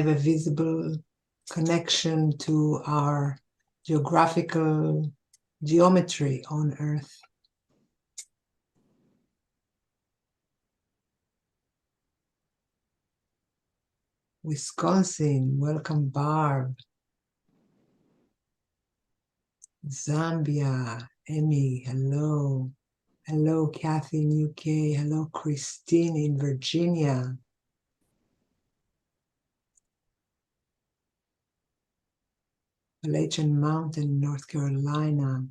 have a visible connection to our geographical geometry on Earth. Wisconsin, welcome Barb. Zambia, Emmy, hello. Hello, Kathy in UK. Hello, Christine in Virginia. Appalachian Mountain, North Carolina.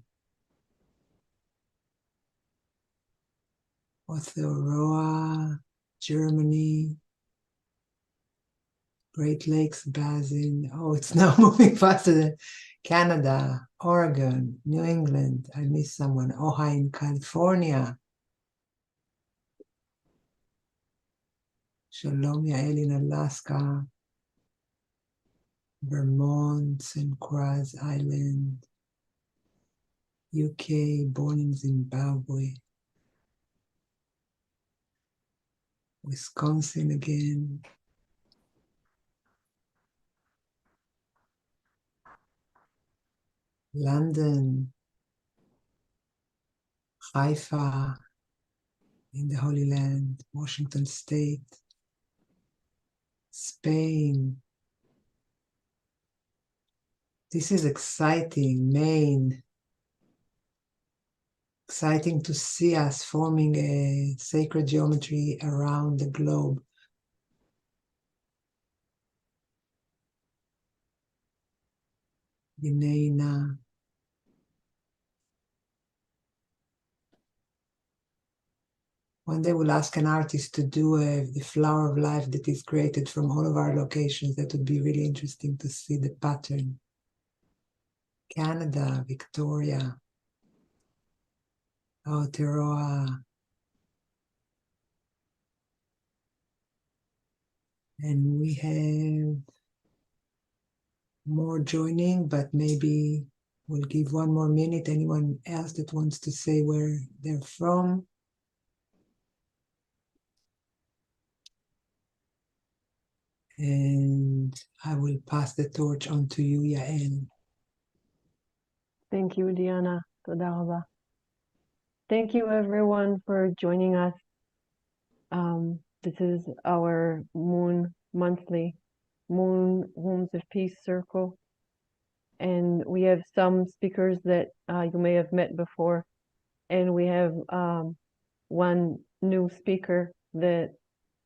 Aotearoa, Germany. Great Lakes Basin. Oh, it's now moving faster than Canada, Oregon, New England. I missed someone. Ojai in California. Shalom Yael in Alaska. Vermont, St. Croix Island. UK, born in Zimbabwe. Wisconsin again. London. Haifa in the Holy Land. Washington State. Spain. This is exciting. Maine. Exciting to see us forming a sacred geometry around the globe. Guinea. One day we'll ask an artist to do the flower of life that is created from all of our locations. That would be really interesting to see the pattern. Canada, Victoria, Aotearoa. And we have more joining, but maybe we'll give one more minute. Anyone else that wants to say where they're from? And I will pass the torch on to you, Yael. Thank you, Diana. Toda raba. Thank you, everyone, for joining us. This is our monthly Moon Rooms of Peace Circle. And we have some speakers that you may have met before. And we have one new speaker that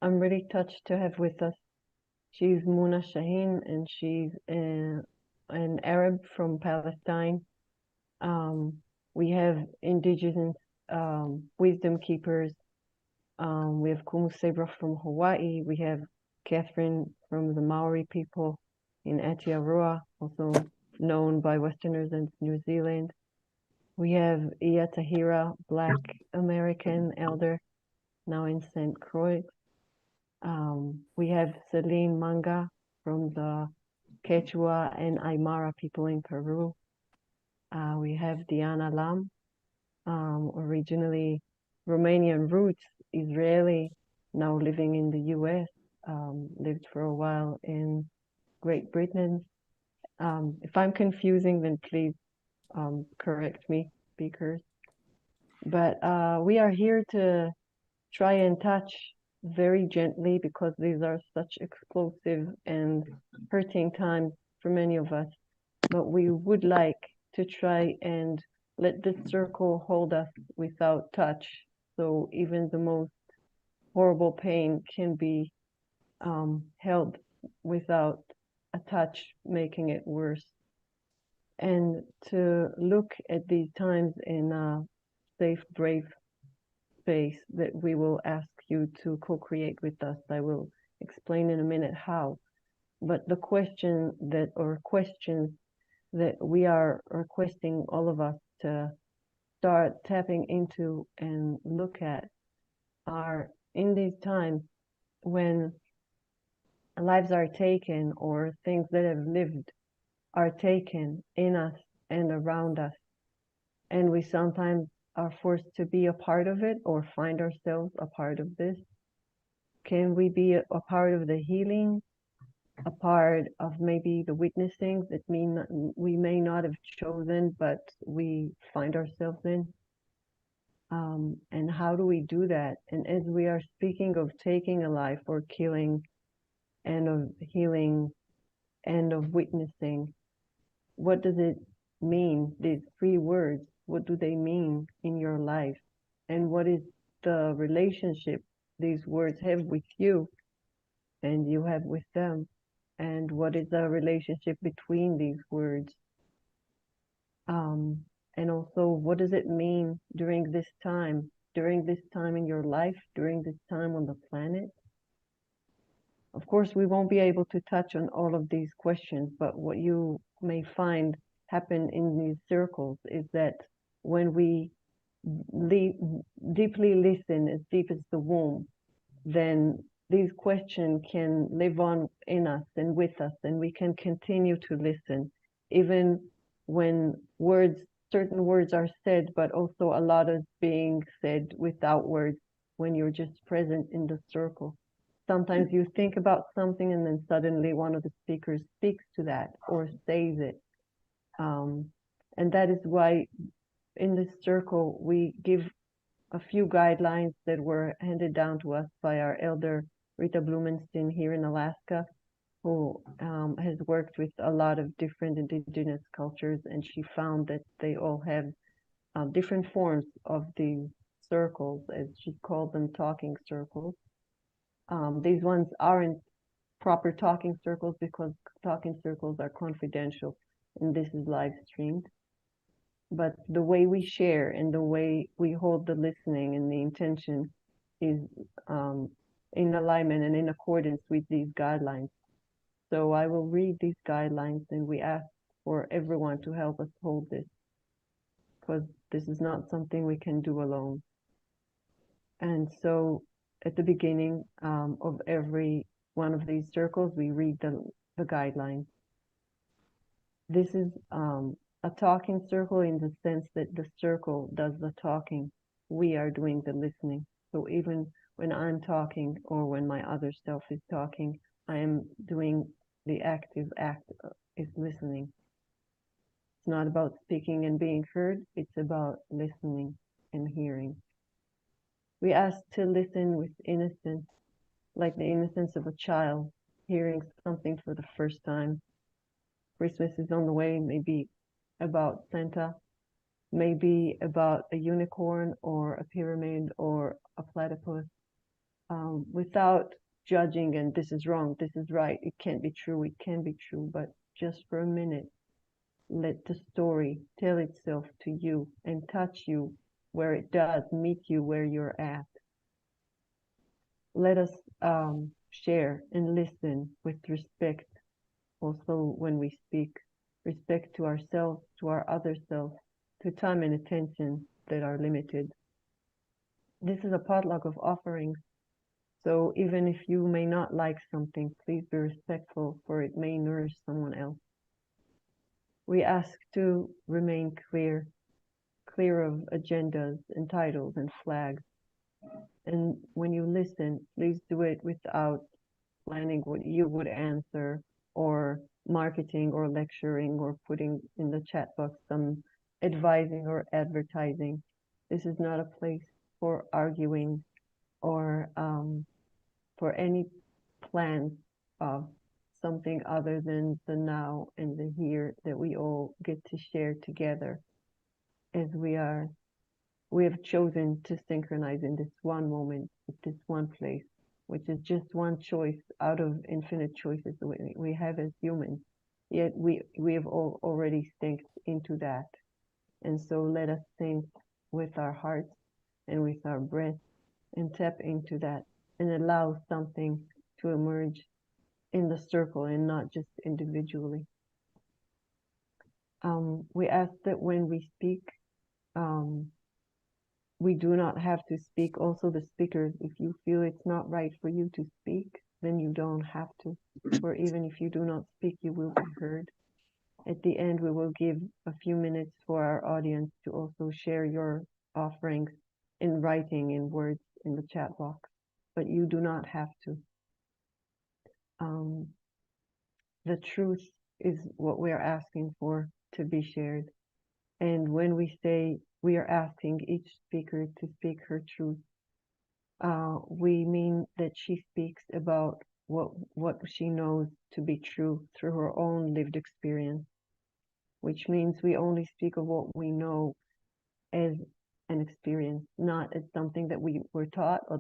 I'm really touched to have with us. She's Muna Shaheen, and she's an Arab from Palestine. We have indigenous wisdom keepers. We have Kumu Sabra from Hawaii. We have Catherine from the Maori people in Aotearoa, also known by Westerners as New Zealand. We have Iya Tahira, Black American elder, now in St. Croix. We have Celine Manga from the Quechua and Aymara people in Peru. We have Diana Lam, originally Romanian roots, Israeli, now living in the US, lived for a while in Great Britain. If I'm confusing, then please correct me, speakers. But we are here to try and touch very gently, because these are such explosive and hurting times for many of us. But we would like to try and let this circle hold us without touch. So even the most horrible pain can be held without a touch, making it worse. And to look at these times in a safe, brave space that we will ask you to co-create with us. I will explain in a minute how. But the question that, or questions that we are requesting all of us to start tapping into and look at are, in these times when lives are taken or things that have lived are taken in us and around us, and we sometimes are forced to be a part of it or find ourselves a part of this. Can we be a part of the healing? a part of maybe the witnessing that we may not have chosen, but we find ourselves in. And how do we do that? And as we are speaking of taking a life or killing and of healing and of witnessing, what does it mean? These three words, what do they mean in your life? And what is the relationship these words have with you and you have with them? And what is the relationship between these words? And also, what does it mean during this time in your life, during this time on the planet? Of course, we won't be able to touch on all of these questions, but what you may find happen in these circles is that when we deeply listen, as deep as the womb, then these questions can live on in us and with us, and we can continue to listen, even when certain words are said, but also a lot is being said without words when you're just present in the circle. Sometimes you think about something and then suddenly one of the speakers speaks to that or says it. And that is why in this circle we give a few guidelines that were handed down to us by our elder Rita Blumenstein here in Alaska, who has worked with a lot of different indigenous cultures, and she found that they all have different forms of these circles, as she called them, talking circles. These ones aren't proper talking circles because talking circles are confidential and this is live streamed. But the way we share and the way we hold the listening and the intention is in alignment and in accordance with these guidelines. So I will read these guidelines and we ask for everyone to help us hold this, because this is not something we can do alone. And so at the beginning of every one of these circles, we read the guidelines. This is a talking circle in the sense that the circle does the talking. We are doing the listening. So even when I'm talking or when my other self is talking, I am doing the active act is listening. It's not about speaking and being heard. It's about listening and hearing. We ask to listen with innocence, like the innocence of a child hearing something for the first time. Christmas is on the way, maybe about Santa, maybe about a unicorn or a pyramid or a platypus, without judging and this is wrong, this is right, it can't be true, it can be true, but just for a minute, let the story tell itself to you and touch you where it does, meet you where you're at. Let us share and listen with respect also when we speak, respect to ourselves, to our other self, to time and attention that are limited. This is a potluck of offerings, so even if you may not like something, please be respectful, for it may nourish someone else. We ask to remain clear of agendas and titles and flags. And when you listen, please do it without planning what you would answer or marketing or lecturing or putting in the chat box some advising or advertising. This is not a place for arguing or for any plans of something other than the now and the here that we all get to share together, as we have chosen to synchronize in this one moment, at this one place, which is just one choice out of infinite choices we have as humans. Yet we have all already synced into that. And so let us sync with our hearts and with our breath and tap into that and allow something to emerge in the circle and not just individually. We ask that when we speak, we do not have to speak. Also, the speakers, if you feel it's not right for you to speak, then you don't have to. Or even if you do not speak, you will be heard. At the end, we will give a few minutes for our audience to also share your offerings in writing, in words, in the chat box. But you do not have to. the truth is what we are asking for to be shared. And when we say we are asking each speaker to speak her truth, we mean that she speaks about what she knows to be true through her own lived experience, which means we only speak of what we know as an experience, not as something that we were taught or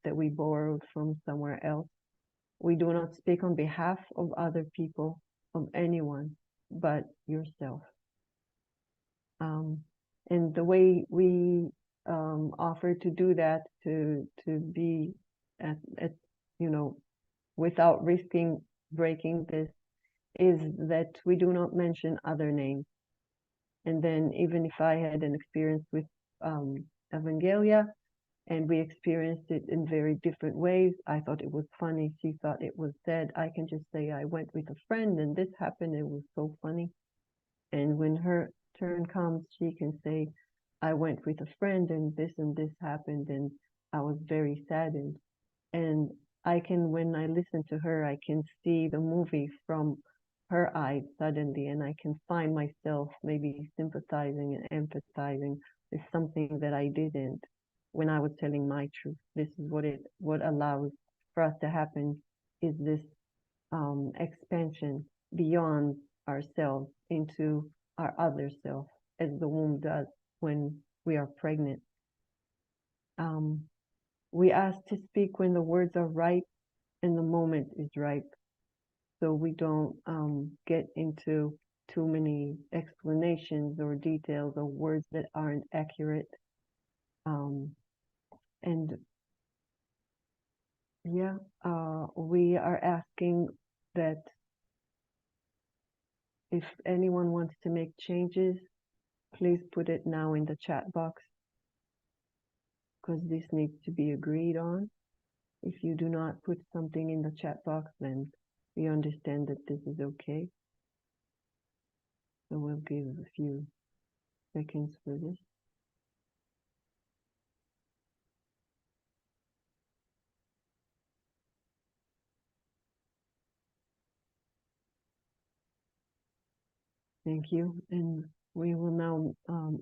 that we borrowed from somewhere else. We do not speak on behalf of other people, of anyone, but yourself. And the way we offer to do that, to be at without risking breaking this, is that we do not mention other names. And then even if I had an experience with Evangelia, and we experienced it in very different ways, I thought it was funny, she thought it was sad, I can just say I went with a friend and this happened, it was so funny. And when her turn comes, she can say, I went with a friend and this happened and I was very saddened. And I can, when I listen to her, I can see the movie from her eyes suddenly, and I can find myself maybe sympathizing and empathizing with something that I didn't when I was telling my truth. This is what allows for us to happen, is this expansion beyond ourselves into our other self, as the womb does when we are pregnant. We ask to speak when the words are right and the moment is ripe, so we don't get into too many explanations or details or words that aren't accurate. And yeah, we are asking that if anyone wants to make changes, please put it now in the chat box, because this needs to be agreed on. If you do not put something in the chat box, then we understand that this is okay. So we'll give a few seconds for this. Thank you. And we will now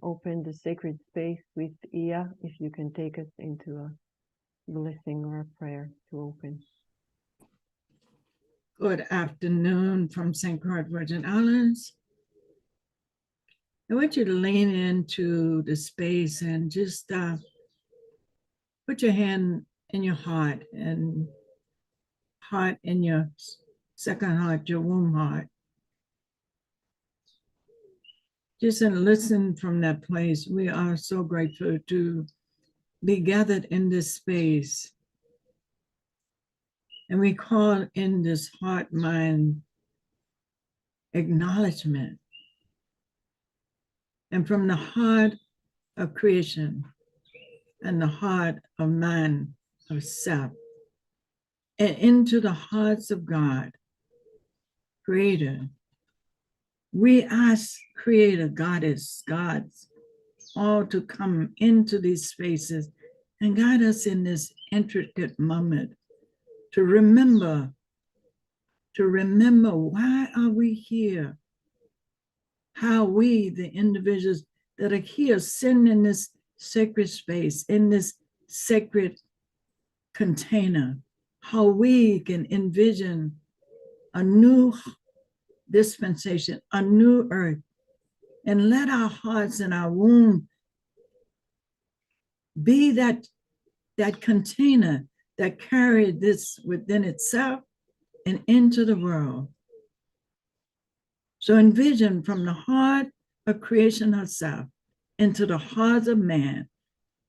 open the sacred space with Ia, if you can take us into a blessing or a prayer to open. Good afternoon from St. Croix, Virgin Islands. I want you to lean into the space and just put your hand in your heart and heart in your second heart, your womb heart. Just listen from that place. We are so grateful to be gathered in this space. And we call in this heart mind acknowledgement. And from the heart of creation and the heart of man, of self, and into the hearts of God, Creator, we ask Creator, Goddess, Gods, all to come into these spaces and guide us in this intricate moment to remember why are we here? How we, the individuals that are here, sitting in this sacred space, in this sacred container, how we can envision a new dispensation, a new earth, and let our hearts and our womb be that container that carried this within itself and into the world. So envision from the heart of creation herself into the hearts of man,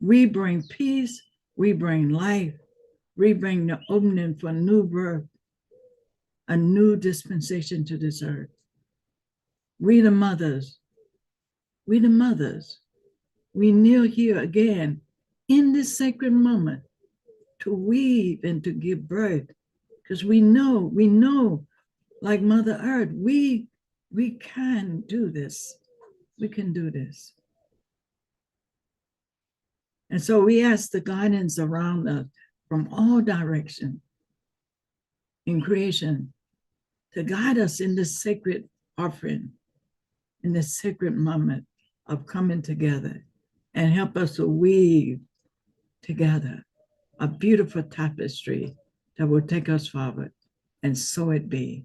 we bring peace, we bring life, we bring the opening for new birth, a new dispensation to this earth. We the mothers, we kneel here again in this sacred moment to weave and to give birth, because we know, like Mother Earth, we can do this. We can do this. And so we ask the guidance around us from all directions in creation to guide us in this sacred offering, in this sacred moment of coming together, and help us to weave together a beautiful tapestry that will take us forward. And so it be.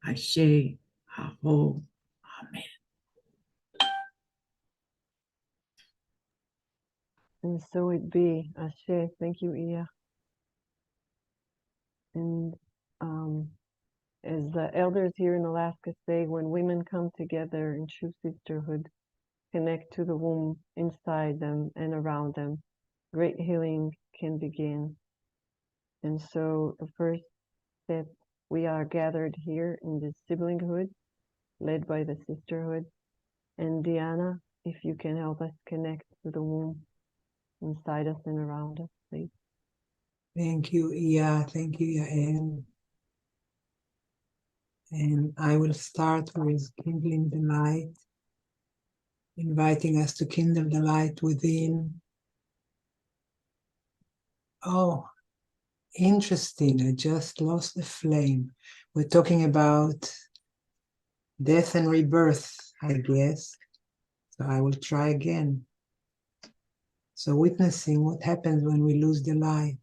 Ashe, Aho, Amen. And so it be. Ashe. Thank you, Iya. And as the elders here in Alaska say, when women come together in true sisterhood, connect to the womb inside them and around them, great healing can begin. And so the first step, we are gathered here in this siblinghood, led by the sisterhood. And Diana, if you can help us connect to the womb inside us and around us, please. Thank you, Iya. Thank you, Yael. And I will start with kindling the light, inviting us to kindle the light within. Oh, interesting. I just lost the flame. We're talking about death and rebirth, I guess. So I will try again. So witnessing what happens when we lose the light.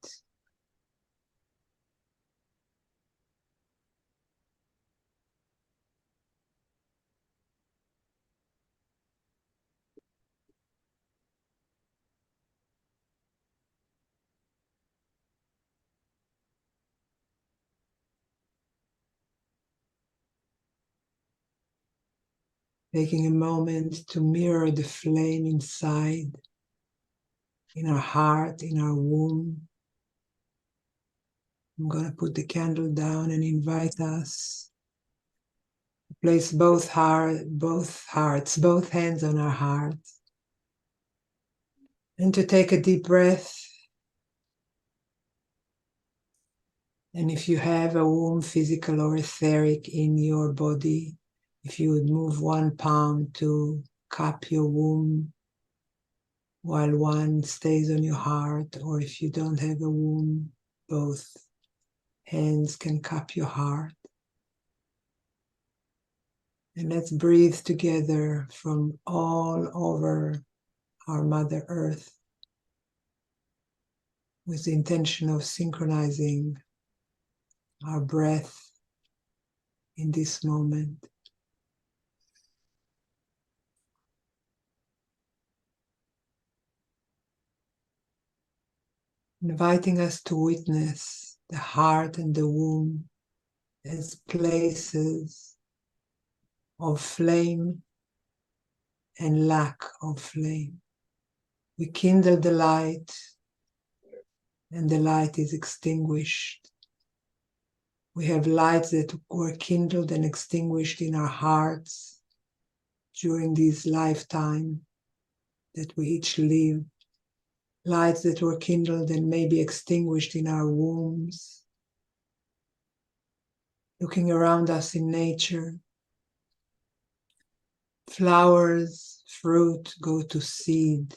Taking a moment to mirror the flame inside, in our heart, in our womb. I'm going to put the candle down and invite us to place both hands on our hearts, and to take a deep breath. And if you have a womb, physical or etheric, in your body, if you would move one palm to cup your womb while one stays on your heart, or if you don't have a womb, both hands can cup your heart. And let's breathe together from all over our Mother Earth with the intention of synchronizing our breath in this moment. Inviting us to witness the heart and the womb as places of flame and lack of flame. We kindle the light and the light is extinguished. We have lights that were kindled and extinguished in our hearts during this lifetime that we each live. Lights that were kindled and maybe extinguished in our wombs. Looking around us in nature, flowers, fruit go to seed.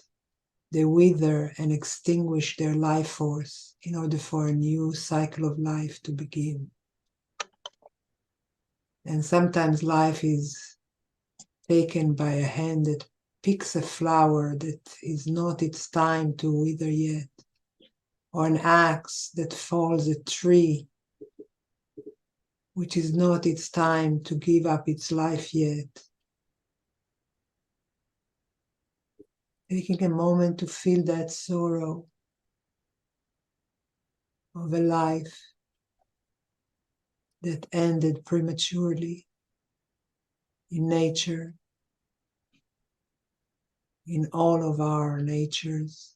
They wither and extinguish their life force in order for a new cycle of life to begin. And sometimes life is taken by a hand that picks a flower that is not its time to wither yet, or an axe that falls a tree which is not its time to give up its life yet. Taking a moment to feel that sorrow of a life that ended prematurely in nature, in all of our natures,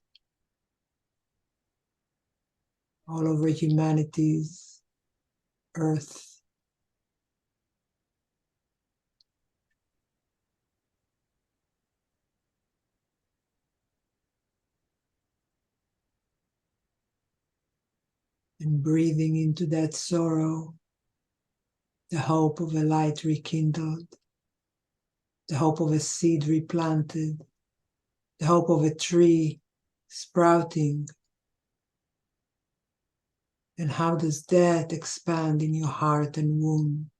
all over humanity's earth. And breathing into that sorrow, the hope of a light rekindled, the hope of a seed replanted, the hope of a tree sprouting. And how does that expand in your heart and womb?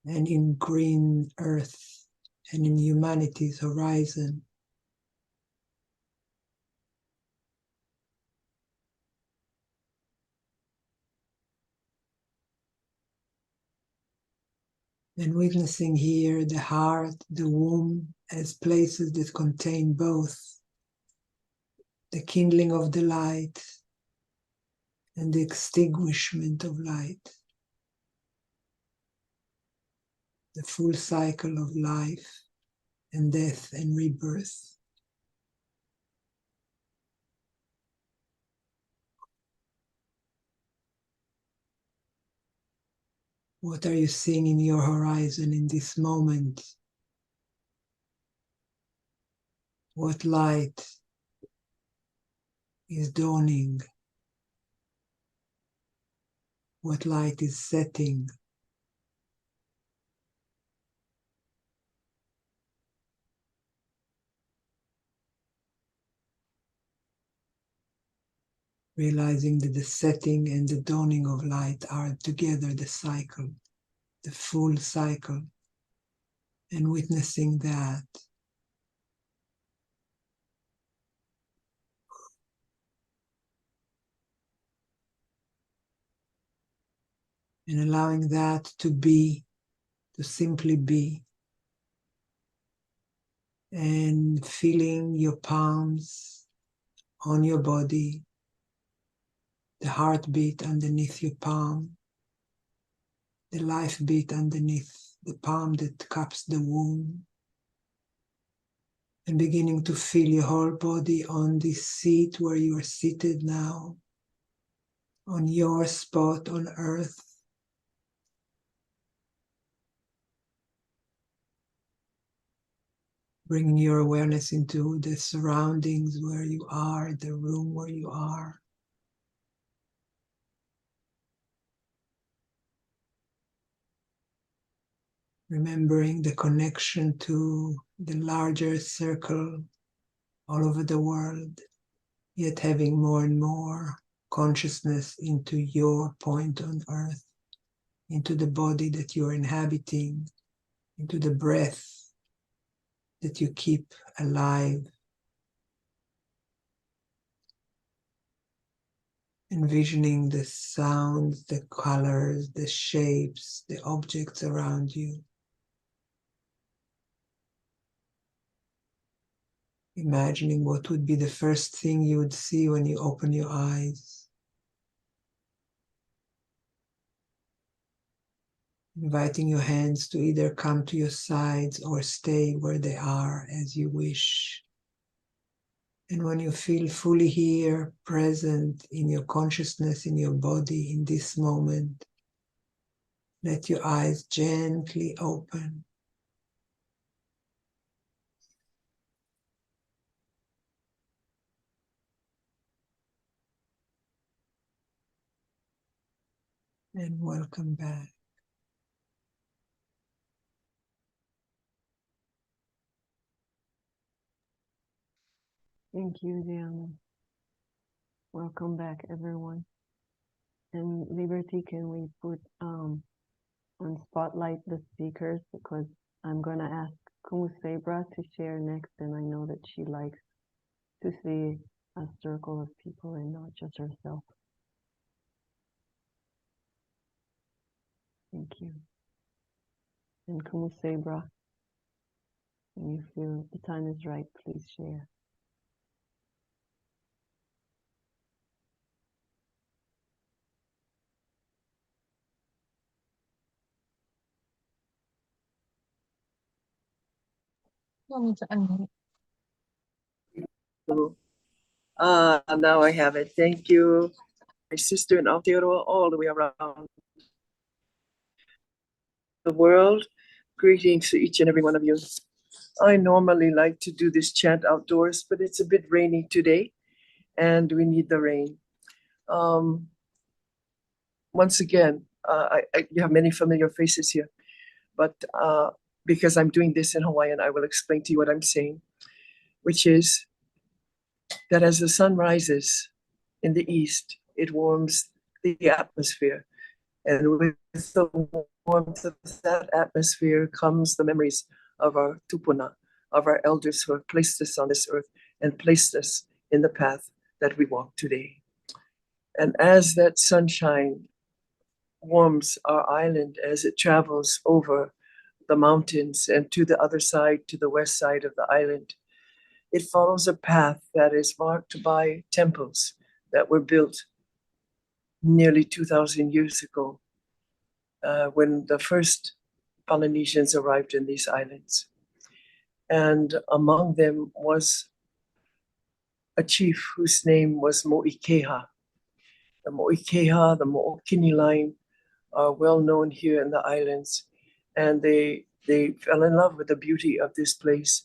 and in green earth and in humanity's horizon. And witnessing here the heart, the womb, as places that contain both the kindling of the light and the extinguishment of light, the full cycle of life and death and rebirth. What are you seeing in your horizon in this moment? What light is dawning? What light is setting? Realizing that the setting and the dawning of light are together the cycle, the full cycle, and witnessing that. And allowing that to be, to simply be. And feeling your palms on your body, the heartbeat underneath your palm, the life beat underneath the palm that cups the womb, and beginning to feel your whole body on this seat where you are seated now, on your spot on earth. Bringing your awareness into the surroundings where you are, the room where you are. Remembering the connection to the larger circle all over the world, yet having more and more consciousness into your point on earth, into the body that you're inhabiting, into the breath that you keep alive. Envisioning the sounds, the colors, the shapes, the objects around you. Imagining what would be the first thing you would see when you open your eyes. Inviting your hands to either come to your sides or stay where they are as you wish. And when you feel fully here, present in your consciousness, in your body, in this moment, let your eyes gently open. And welcome back. Thank you, Diana. Welcome back, everyone. And Liberty, can we put on spotlight the speakers, because I'm going to ask Kumu Sabra to share next, and I know that she likes to see a circle of people and not just herself. Thank you. And Kumu Sabra, when you feel the time is right, please share. Now I have it. Thank you, my sister in Aotearoa, all the way around the world. Greetings to each and every one of you. I normally like to do this chant outdoors, but it's a bit rainy today, and we need the rain. Once again, you have many familiar faces here, but because I'm doing this in Hawaiian, I will explain to you what I'm saying, which is that as the sun rises in the east, it warms the atmosphere. And with the warmth of that atmosphere comes the memories of our tupuna, of our elders who have placed us on this earth and placed us in the path that we walk today. And as that sunshine warms our island as it travels over the mountains and to the other side, to the west side of the island, it follows a path that is marked by temples that were built nearly 2,000 years ago when the first Polynesians arrived in these islands. And among them was a chief whose name was Mo'ikeha. The Mo'ikeha, the Mo'okini line are well known here in the islands, and they fell in love with the beauty of this place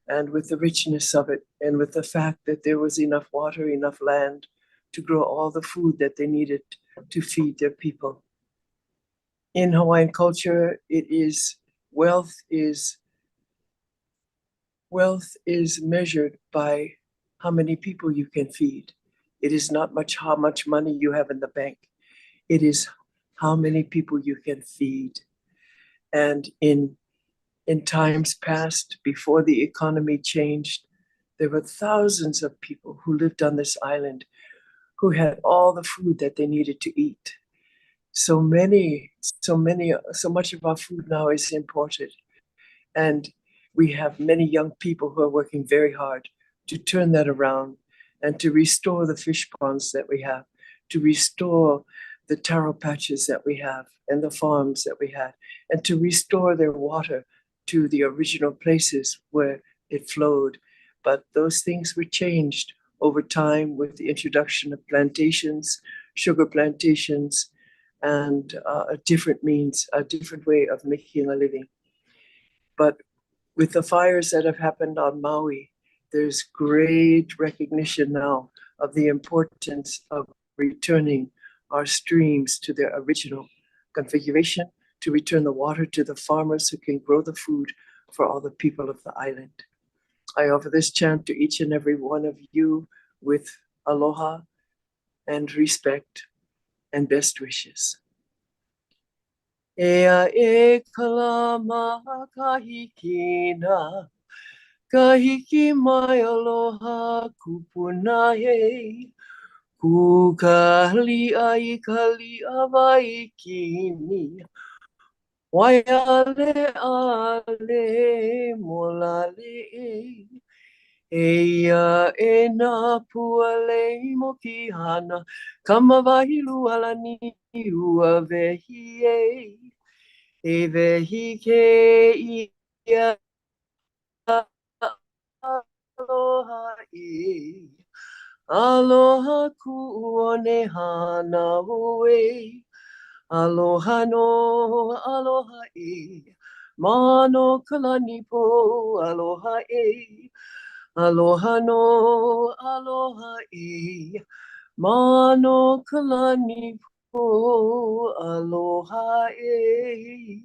and with the richness of it, and with the fact that there was enough water, enough land to grow all the food that they needed to feed their people. In Hawaiian culture, wealth is measured by how many people you can feed. It is not much how much money you have in the bank. It is how many people you can feed. And in times past, before the economy changed, there were thousands of people who lived on this island who had all the food that they needed to eat. So much of our food now is imported. And we have many young people who are working very hard to turn that around and to restore the fish ponds that we have, to restore the taro patches that we have and the farms that we had, and to restore their water to the original places where it flowed. But those things were changed over time with the introduction of plantations, sugar plantations, and a different way of making a living. But with the fires that have happened on Maui, there's great recognition now of the importance of returning our streams to their original configuration, to return the water to the farmers who can grow the food for all the people of the island. I offer this chant to each and every one of you with aloha and respect and best wishes. Ea e kalama kahikina, kahiki mai aloha kupunahe, ku kalia I kalia waikini, waiale ale molale e. Eia e nā puale mokihana, kamawahilu alani ua vehi e. E vehi ke ia aloha e. Aloha ku one hana ue. Aloha no, aloha e. Mano kalani po, aloha e. Aloha no, aloha e. Mano kalani po, aloha e.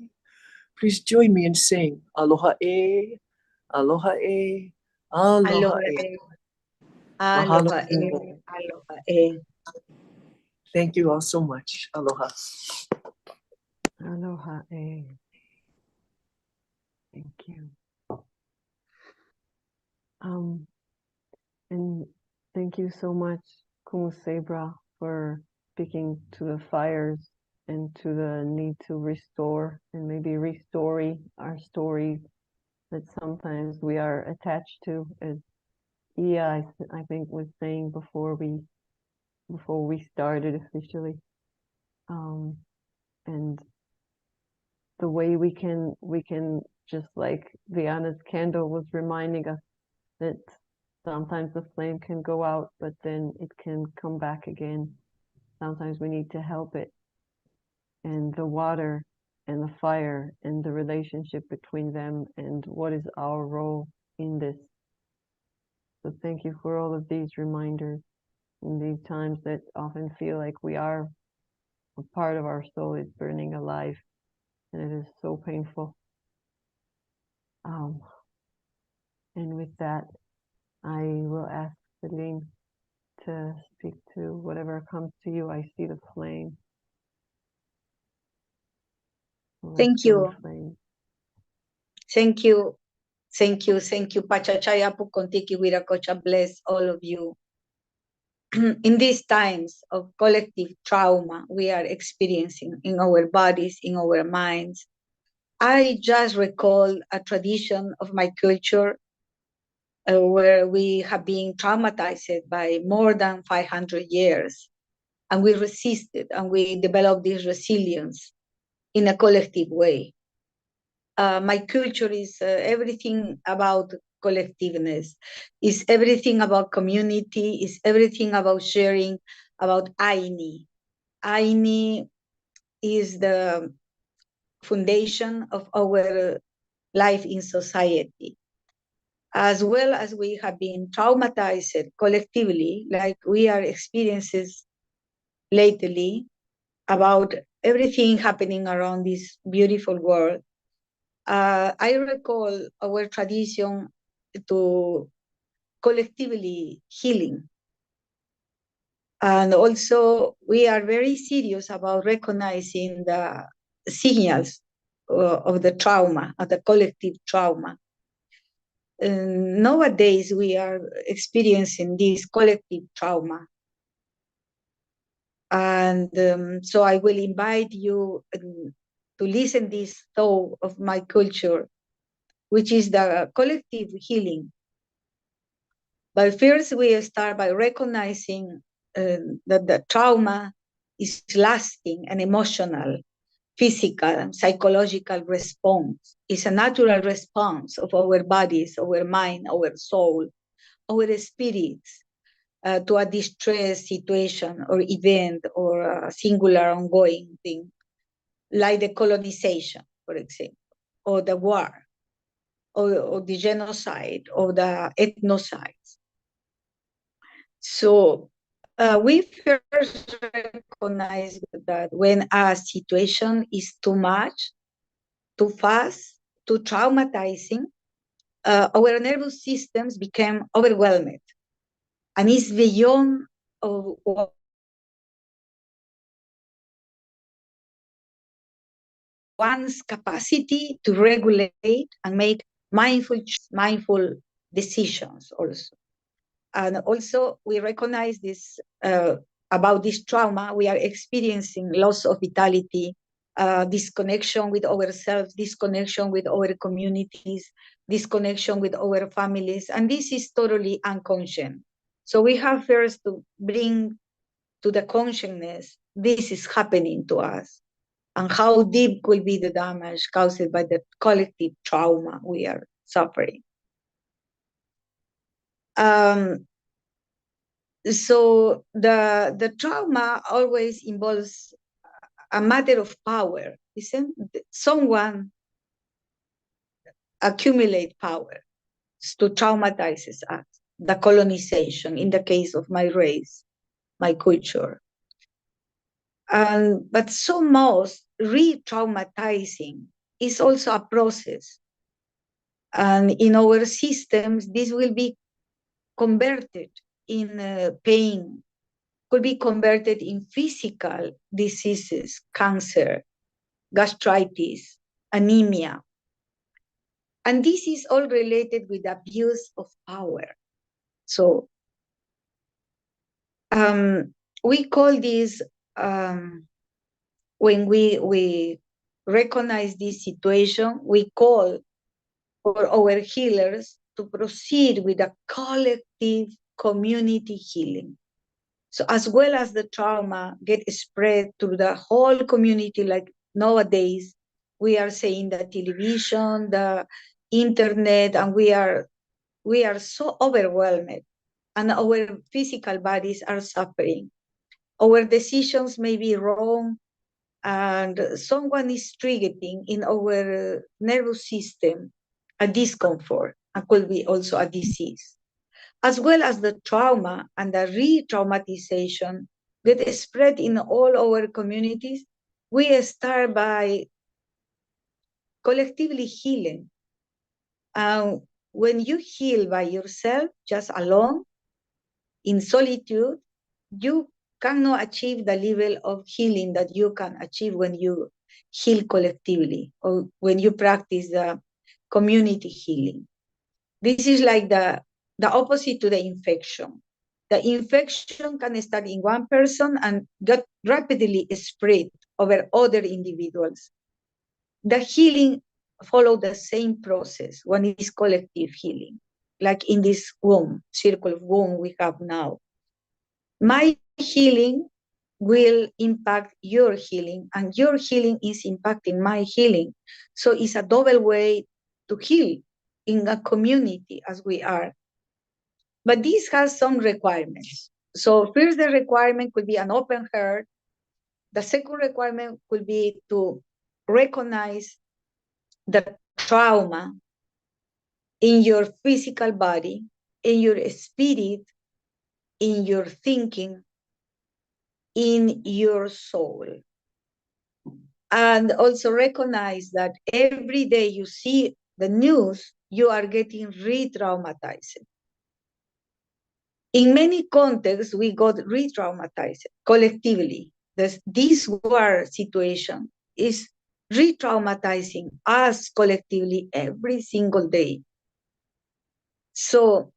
Please join me in saying aloha e, aloha e, aloha Aloha e. e, Mahalo. aloha e, aloha e. Thank you all so much. Aloha. Aloha e. Thank you. And thank you so much, Kumu Sebra, for speaking to the fires and to the need to restore and maybe restoring our stories that sometimes we are attached to, as Ia, I think, was saying before we started officially. And the way we can just like Viana's candle was reminding us that sometimes the flame can go out, but then it can come back again. Sometimes we need to help it. And the water and the fire and the relationship between them and what is our role in this. So thank you for all of these reminders in these times that often feel like we are a part of our soul is burning alive, and it is so painful. And with that, I will ask Celine to speak to whatever comes to you. I see the flame. Thank you. Flame. Thank you. Thank you. Thank you. Pachachaya Pukontiki Wirakocha bless all of you. In these times of collective trauma we are experiencing in our bodies, in our minds, I just recall a tradition of my culture where we have been traumatized by more than 500 years, and we resisted and we developed this resilience in a collective way. My culture is everything about collectiveness, is everything about community, is everything about sharing, about Aini. Aini is the foundation of our life in society. As well as we have been traumatized collectively, like we are experiences lately about everything happening around this beautiful world. I recall our tradition to collectively healing. And also we are very serious about recognizing the signals of the trauma, of the collective trauma. Nowadays we are experiencing this collective trauma. And so I will invite you to listen this thought of my culture, which is the collective healing. But first we start by recognizing that the trauma is lasting and emotional, physical and psychological response. It's a natural response of our bodies, our mind, our soul, our spirits to a distress situation or event or a singular ongoing thing, like the colonization, for example, or the war, or the genocide, or the ethnocides. So we first recognize that when a situation is too much, too fast, too traumatizing, our nervous systems become overwhelmed, and it's beyond one's capacity to regulate and make mindful decisions also. And also we recognize this about this trauma, we are experiencing loss of vitality, disconnection with ourselves, disconnection with our communities, disconnection with our families, and this is totally unconscious. So we have first to bring to the consciousness this is happening to us, and how deep will be the damage caused by the collective trauma we are suffering. So the trauma always involves a matter of power. Isn't someone accumulate power to traumatize us? The colonization, in the case of my race, my culture. But so most re-traumatizing is also a process. And in our systems, this will be converted in pain, could be converted in physical diseases, cancer, gastritis, anemia. And this is all related with abuse of power. So we call this, when we recognize this situation, we call for our healers to proceed with a collective community healing. So as well as the trauma get spread through the whole community, like nowadays, we are saying the television, the internet, and we are so overwhelmed, and our physical bodies are suffering. Our decisions may be wrong, and someone is triggering in our nervous system a discomfort, and could be also a disease. As well as the trauma and the re-traumatization that is spread in all our communities, we start by collectively healing. When you heal by yourself, just alone, in solitude, you cannot achieve the level of healing that you can achieve when you heal collectively, or when you practice the community healing. This is like the opposite to the infection. The infection can start in one person and get rapidly spread over other individuals. The healing follows the same process. One is collective healing, like in this womb, circle of womb we have now. My healing will impact your healing, and your healing is impacting my healing. So it's a double way to heal in a community as we are. But this has some requirements. So first, the requirement could be an open heart. The second requirement could be to recognize the trauma in your physical body, in your spirit, in your thinking, in your soul. And also recognize that every day you see the news, you are getting re-traumatized. In many contexts, we got re-traumatized collectively. This war situation is re-traumatizing us collectively every single day. So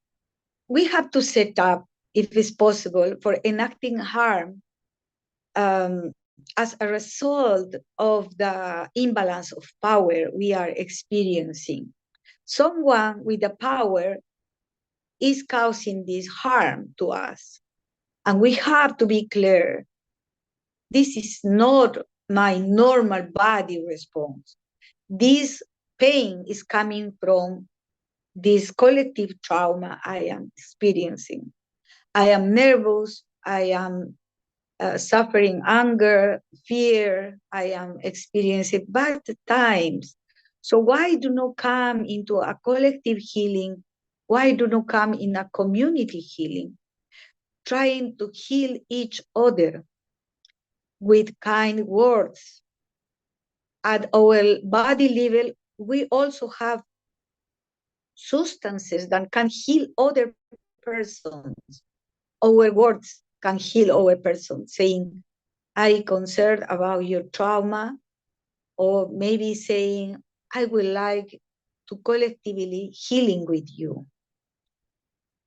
we have to set up, if it's possible, for enacting harm as a result of the imbalance of power we are experiencing. Someone with the power is causing this harm to us. And we have to be clear, this is not my normal body response. This pain is coming from this collective trauma I am experiencing. I am nervous, I am suffering anger, fear, I am experiencing bad times. So why do not come into a collective healing? Why do not come in a community healing? Trying to heal each other with kind words. At our body level, we also have substances that can heal other persons. Our words can heal our person, saying, I concerned about your trauma, or maybe saying, I would like to collectively healing with you.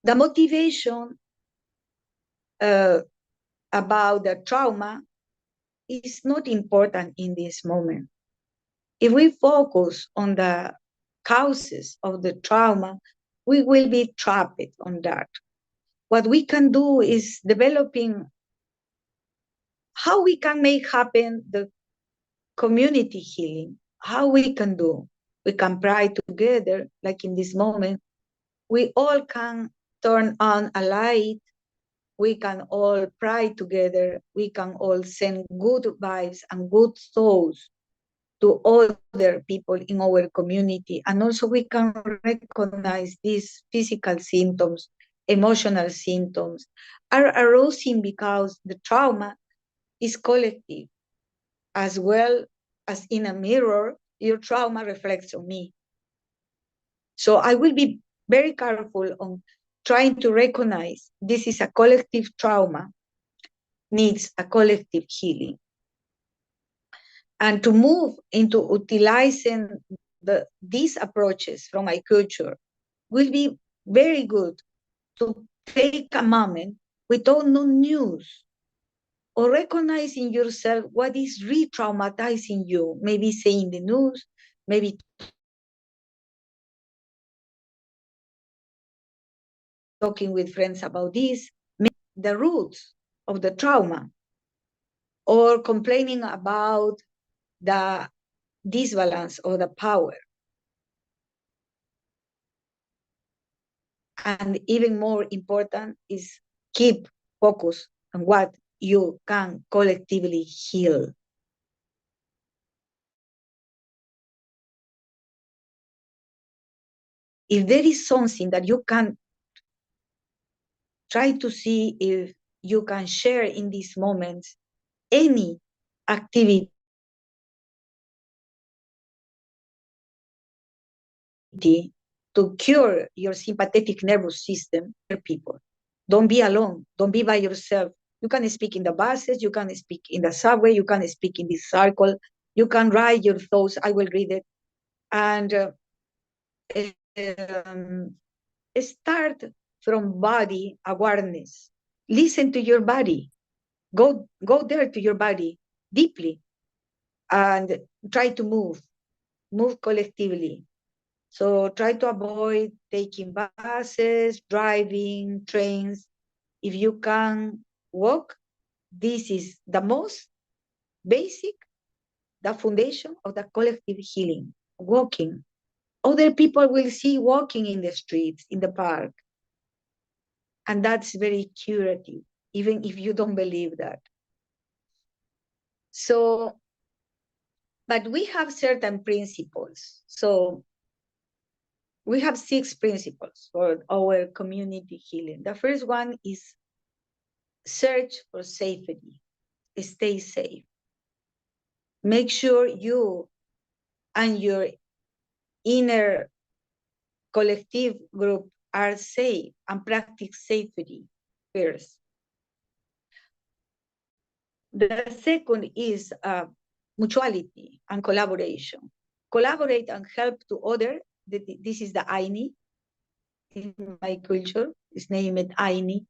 The motivation about the trauma is not important in this moment. If we focus on the causes of the trauma, we will be trapped on that. What we can do is developing how we can make happen the community healing, how we can do. We can pray together, like in this moment. We all can turn on a light. We can all pray together. We can all send good vibes and good thoughts to other people in our community. And also we can recognize these physical symptoms, emotional symptoms are arising because the trauma is collective. As well as in a mirror, your trauma reflects on me. So I will be very careful on trying to recognize this is a collective trauma, needs a collective healing. And to move into utilizing these approaches from my culture will be very good to take a moment without no news or recognizing yourself what is re-traumatizing you, maybe saying the news, maybe talking with friends about this, maybe the roots of the trauma, or complaining about the disbalance of the power. And even more important is keep focus on what you can collectively heal. If there is something that you can try to see if you can share in these moments, any activity to cure your sympathetic nervous system, people. Don't be alone. Don't be by yourself. You can speak in the buses, you can speak in the subway, you can speak in this circle, You can write your thoughts. I will read it. And start from body awareness. Listen to your body. Go there to your body deeply and try to move collectively. So try to avoid taking buses, driving, trains. If you can walk, this is the most basic, the foundation of the collective healing, walking. Other people will see walking in the streets, in the park. And that's very curative, even if you don't believe that. So, but we have certain principles. So we have 6 principles for our community healing. The first one is search for safety, stay safe. Make sure you and your inner collective group are safe and practice safety first. The second is mutuality and collaboration. Collaborate and help to others. This is the Aini in my culture. It's named Aini.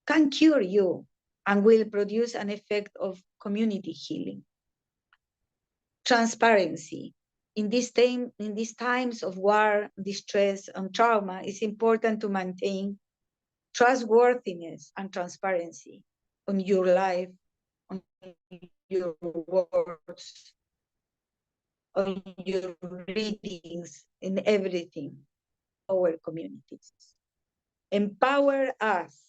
Can cure you and will produce an effect of community healing. Transparency. In these times of war, distress, and trauma, it's important to maintain trustworthiness and transparency on your life, on your words, on your readings, in everything, our communities. Empower us,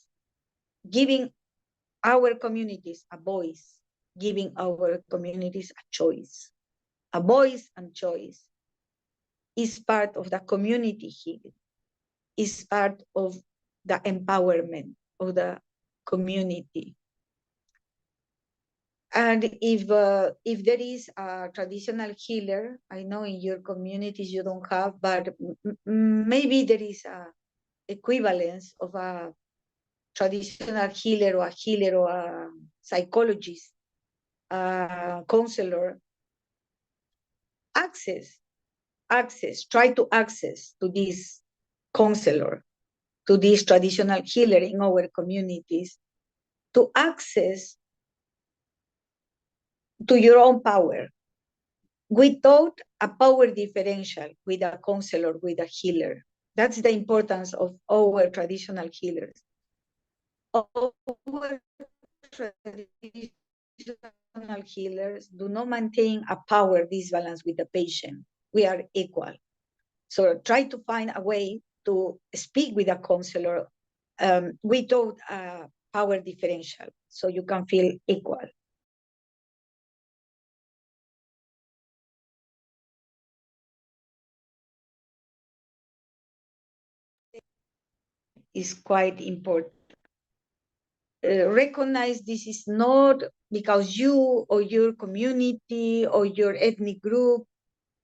giving our communities a voice, giving our communities a choice. A voice and choice is part of the community healing, is part of the empowerment of the community. And if there is a traditional healer, I know in your communities you don't have, but maybe there is a equivalence of a traditional healer or a psychologist, a counselor. Try to access to this counselor, to this traditional healer in our communities, to access to your own power without a power differential with a counselor, with a healer. That's the importance of our traditional healers. Our traditional healers do not maintain a power disbalance with the patient. We are equal. So try to find a way to speak with a counselor without a power differential, so you can feel equal. Is quite important. Recognize this is not because you or your community or your ethnic group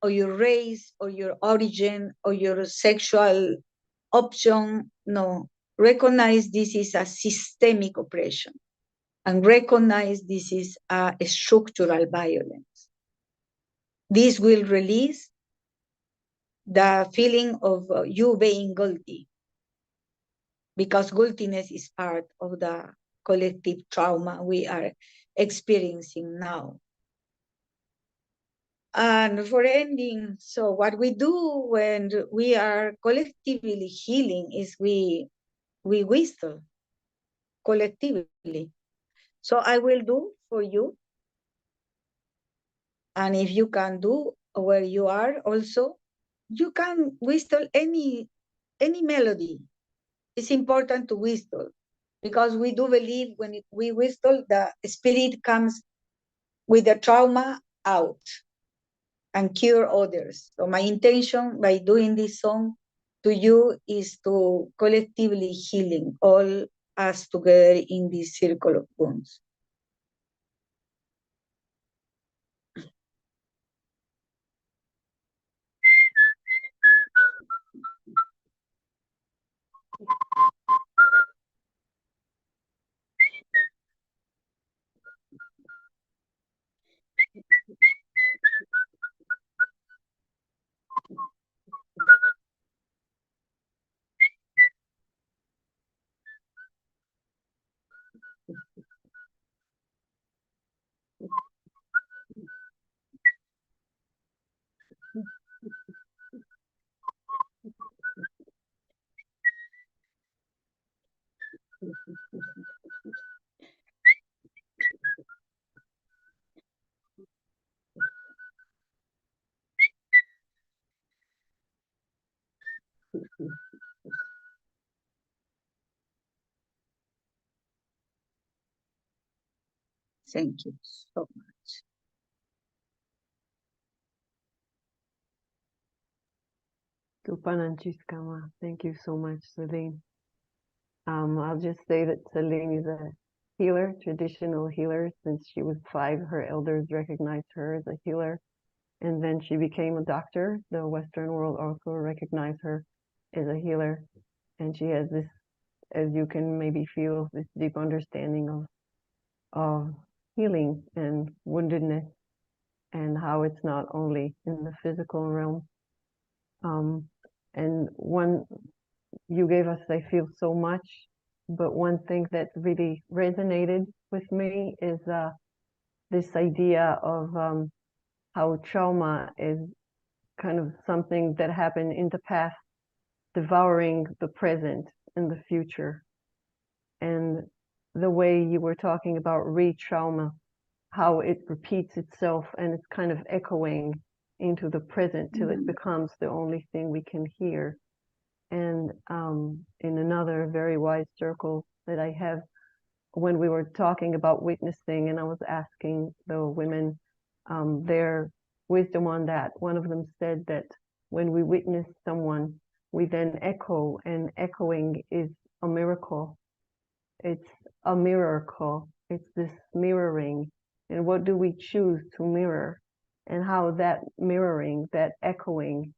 or your race or your origin or your sexual option. No, recognize this is a systemic oppression and recognize this is a structural violence. This will release the feeling of you being guilty, because guiltiness is part of the collective trauma we are experiencing now. And for ending, so what we do when we are collectively healing is we whistle collectively. So I will do for you. And if you can do where you are also, you can whistle any melody. It's important to whistle, because we do believe when we whistle, the spirit comes with the trauma out and cure others. So my intention by doing this song to you is to collectively healing all us together in this circle of wounds. Thank you so much. Tupananchiskama. Thank you so much, Celine. I'll just say that Celine is a healer, traditional healer. Since she was 5, her elders recognized her as a healer. And then she became a doctor. The Western world also recognized her as a healer. And she has this, as you can maybe feel, this deep understanding of healing and woundedness, and how it's not only in the physical realm. And one, you gave us, I feel, so much, but one thing that really resonated with me is this idea of how trauma is kind of something that happened in the past, devouring the present and the future. And the way you were talking about re-trauma, how it repeats itself and it's kind of echoing into the present till it becomes the only thing we can hear. And in another very wise circle that I have, when we were talking about witnessing, and I was asking the women their wisdom on that, one of them said that when we witness someone, we then echo, and echoing is a miracle. It's a miracle. It's this mirroring. And what do we choose to mirror? And how that mirroring, that echoing,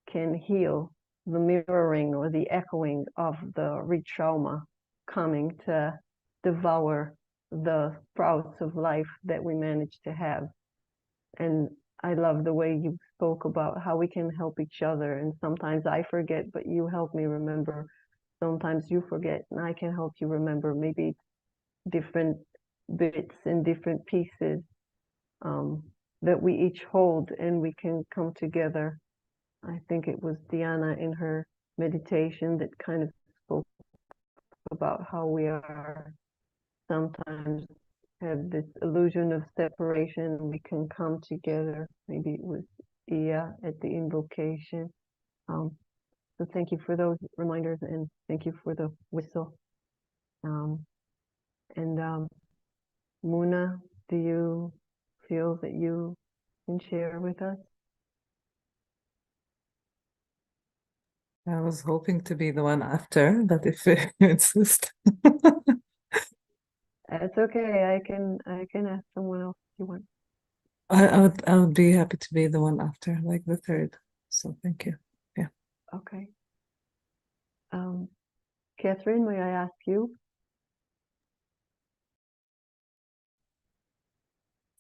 can heal the mirroring or the echoing of the re-trauma coming to devour the sprouts of life that we managed to have. And I love the way you spoke about how we can help each other. And sometimes I forget, but you help me remember. Sometimes you forget, and I can help you remember. Maybe different bits and different pieces that we each hold, and we can come together. I think it was Diana in her meditation that kind of spoke about how we are sometimes have this illusion of separation, and we can come together. Maybe it was Ia at the invocation. So thank you for those reminders, and thank you for the whistle. Muna, do you feel that you can share with us? I was hoping to be the one after, but if you insist. That's okay. I can ask someone else if you want. I would be happy to be the one after, like the third. So thank you. Yeah. Okay. Catherine, may I ask you?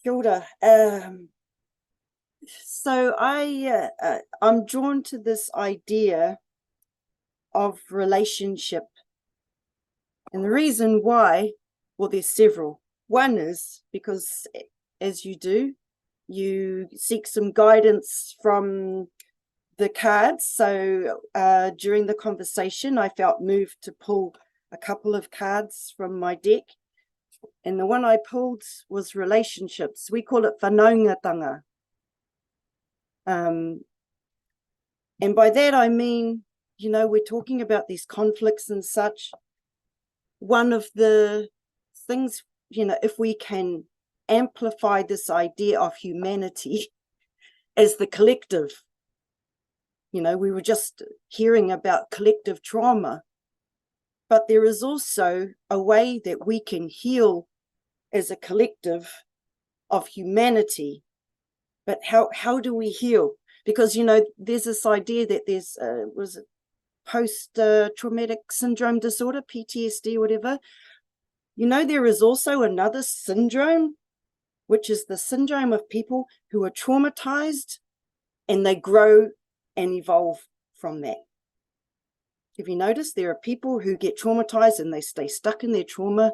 Kia ora. So I'm drawn to this idea of relationship. And the reason why, well, there's several. One is because, as you do, you seek some guidance from the cards. So during the conversation, I felt moved to pull a couple of cards from my deck. And the one I pulled was relationships. We call it whanaungatanga. And by that I mean, you know, we're talking about these conflicts and such. One of the things, you know, if we can amplify this idea of humanity as the collective, you know, we were just hearing about collective trauma, but there is also a way that we can heal as a collective of humanity. But how do we heal? Because, you know, there's this idea that there's was post-traumatic syndrome disorder, PTSD, whatever. You know, there is also another syndrome, which is the syndrome of people who are traumatized and they grow and evolve from that. If you notice, there are people who get traumatized and they stay stuck in their trauma,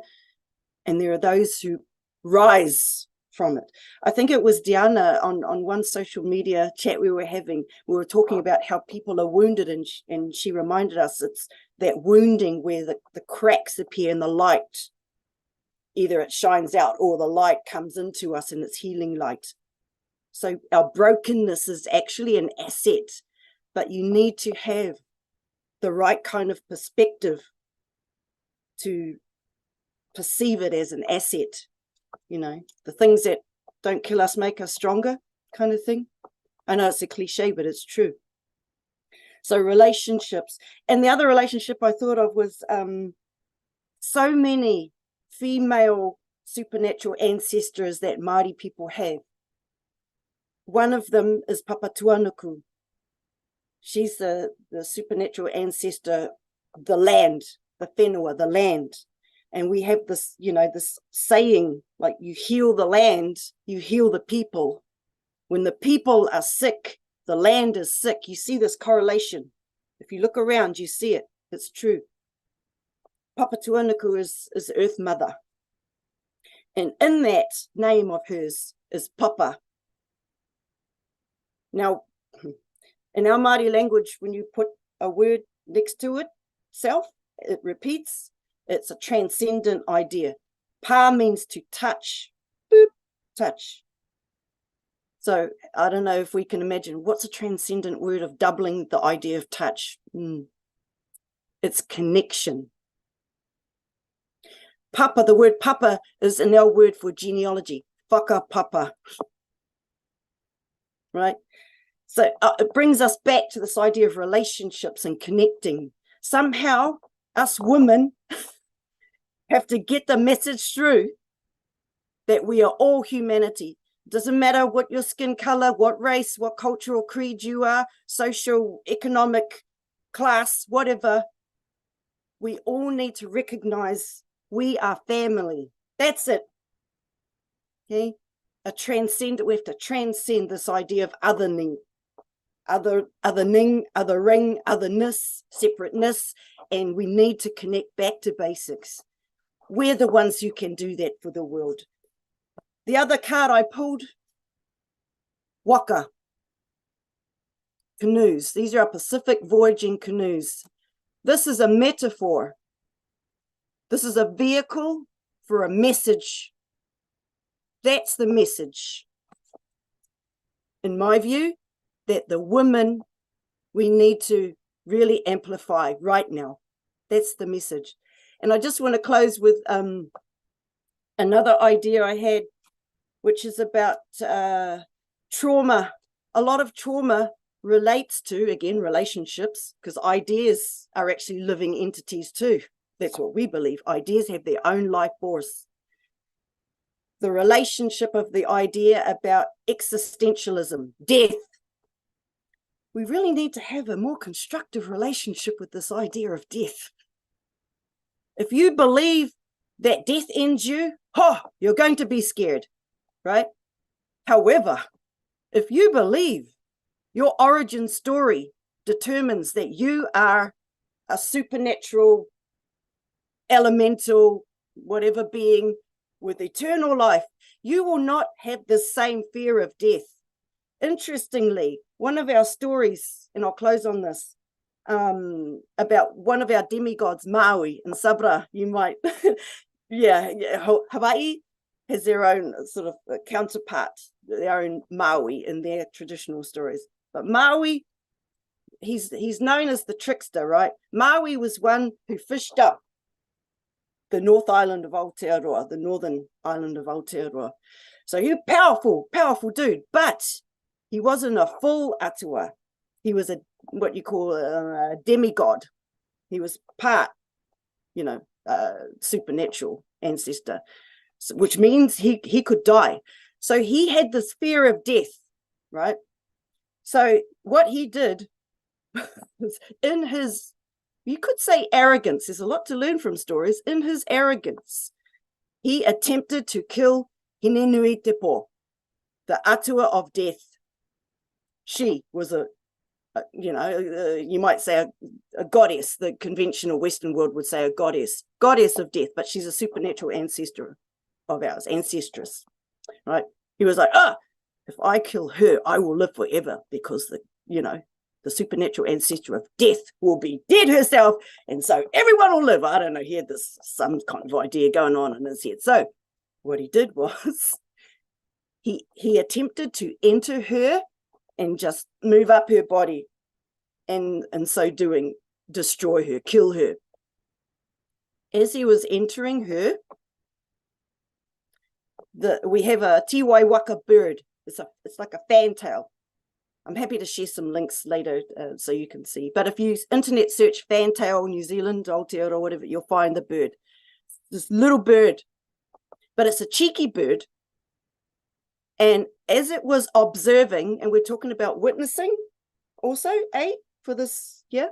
and there are those who rise from it. I think it was Diana on one social media chat we were having. We were talking about how people are wounded, and she reminded us it's that wounding where the cracks appear in the light. Either it shines out or the light comes into us and it's healing light. So our brokenness is actually an asset, but you need to have the right kind of perspective to perceive it as an asset. You know, the things that don't kill us make us stronger kind of thing. I know it's a cliche, but it's true. So relationships. And the other relationship I thought of was so many female supernatural ancestors that Māori people have. One of them is Papa Tuanuku. She's the supernatural ancestor, the land, the whenua, the land. And we have this, you know, this saying, like, you heal the land, you heal the people. When the people are sick, the land is sick. You see this correlation. If you look around, you see it. It's true. Papa Tuanuku is Earth Mother. And in that name of hers is Papa. Now, in our Māori language, when you put a word next to it, self, it repeats. It's a transcendent idea. Pa means to touch. Boop, touch. So I don't know if we can imagine what's a transcendent word of doubling the idea of touch. It's connection. Papa, the word papa is an our word for genealogy. Whakapapa. Right? So it brings us back to this idea of relationships and connecting. Somehow, us women have to get the message through that we are all humanity. Doesn't matter what your skin color, what race, what cultural creed you are, social, economic class, whatever. We all need to recognize we are family. That's it. Okay? We have to transcend this idea of othering, othering, otherness, separateness, and we need to connect back to basics. We're the ones who can do that for the world. The other card I pulled, waka, canoes. These are Pacific voyaging canoes. This is a metaphor. This is a vehicle for a message. That's the message, in my view, that the women we need to really amplify right now. That's the message. And I just want to close with another idea I had, which is about trauma. A lot of trauma relates to, again, relationships, because ideas are actually living entities too. That's what we believe. Ideas have their own life force. The relationship of the idea about existentialism, death. We really need to have a more constructive relationship with this idea of death. If you believe that death ends you, you're going to be scared, right? However, if you believe your origin story determines that you are a supernatural, elemental, whatever being with eternal life, you will not have the same fear of death. Interestingly, one of our stories, and I'll close on this, about one of our demigods, Maui in Sabra, you might, Hawaii has their own sort of counterpart, their own Maui in their traditional stories. But Maui, he's known as the trickster, right? Maui was one who fished up the North Island of Aotearoa, the northern island of Aotearoa. So he was powerful dude, but he wasn't a full atua. He was what you call a demigod. He was part, supernatural ancestor, which means he could die. So he had this fear of death, right? So what he did was, in his, you could say arrogance, there's a lot to learn from stories. In his arrogance, he attempted to kill Hinenui Tepo, the atua of death. She was you might say a goddess. The conventional Western world would say a goddess of death, but she's a supernatural ancestor of ours, ancestress. right? He was like, oh, if I kill her, I will live forever because the supernatural ancestor of death will be dead herself. And so everyone will live. I don't know. He had some kind of idea going on in his head. So what he did was he attempted to enter her and just move up her body, and in so doing, destroy her, kill her. As he was entering her, we have a tiwai waka bird. It's like a fantail. I'm happy to share some links later so you can see. But if you internet search fantail New Zealand, Aotearoa, whatever, you'll find the bird. This little bird, but it's a cheeky bird. And as it was observing, and we're talking about witnessing also, for this, yeah?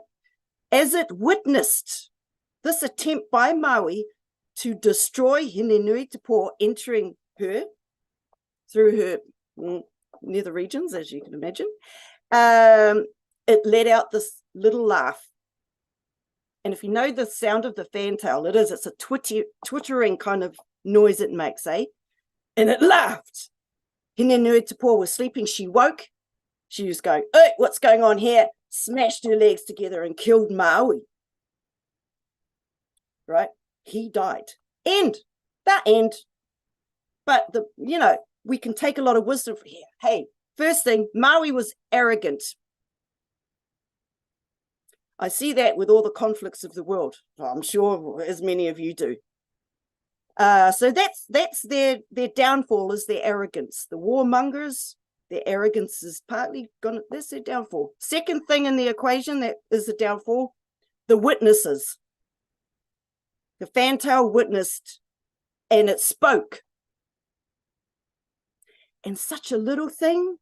As it witnessed this attempt by Maui to destroy Hinenui Te Po, entering her through her nether regions, as you can imagine, it let out this little laugh. And if you know the sound of the fantail, it's a twittering kind of noise it makes, And it laughed. Hinenui Te Po was sleeping. She woke. She was going, hey, what's going on here? Smashed her legs together and killed Maui. Right? He died. End. That end. But we can take a lot of wisdom from here. Hey, first thing, Maui was arrogant. I see that with all the conflicts of the world. I'm sure as many of you do. So that's their downfall, is their arrogance. The warmongers, their arrogance is partly gone. That's their downfall. Second thing in the equation that is the downfall, the witnesses. The fantail witnessed and it spoke. And such a little thing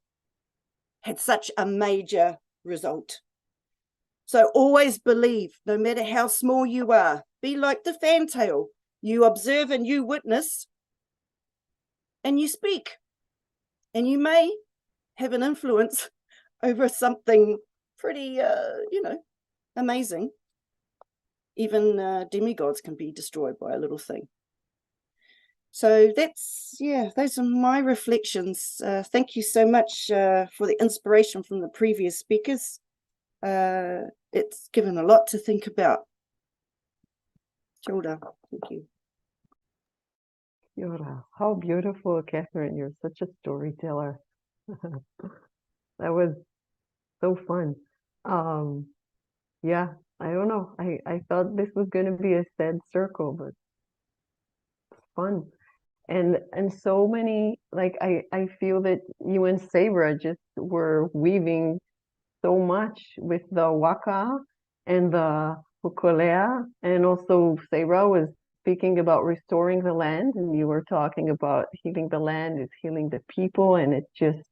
had such a major result. So always believe, no matter how small you are, be like the fantail. You observe and you witness and you speak. And you may have an influence over something pretty, amazing. Even demigods can be destroyed by a little thing. So those are my reflections. Thank you so much for the inspiration from the previous speakers. It's given a lot to think about. Childa, thank you. Kia ora. How beautiful, Catherine. You're such a storyteller. That was so fun. Yeah, I don't know. I thought this was going to be a sad circle, but it's fun. And so many, like, I feel that you and Sabra just were weaving so much with the waka and the hukolea, and also Sabra was speaking about restoring the land, and you were talking about healing the land is healing the people, and it just,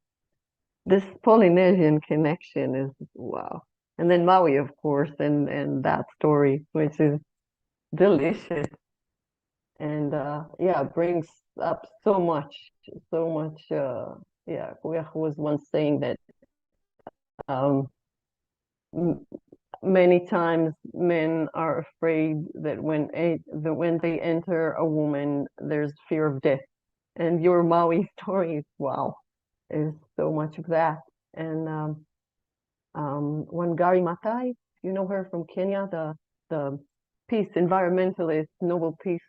this Polynesian connection is wow. And then Maui, of course, and that story, which is delicious. And brings up so much. Kuya was once saying that many times men are afraid that when they enter a woman, there's fear of death. And your Maui story, wow, is so much of that. And Wangari Maathai, you know her from Kenya, the peace environmentalist, Nobel Peace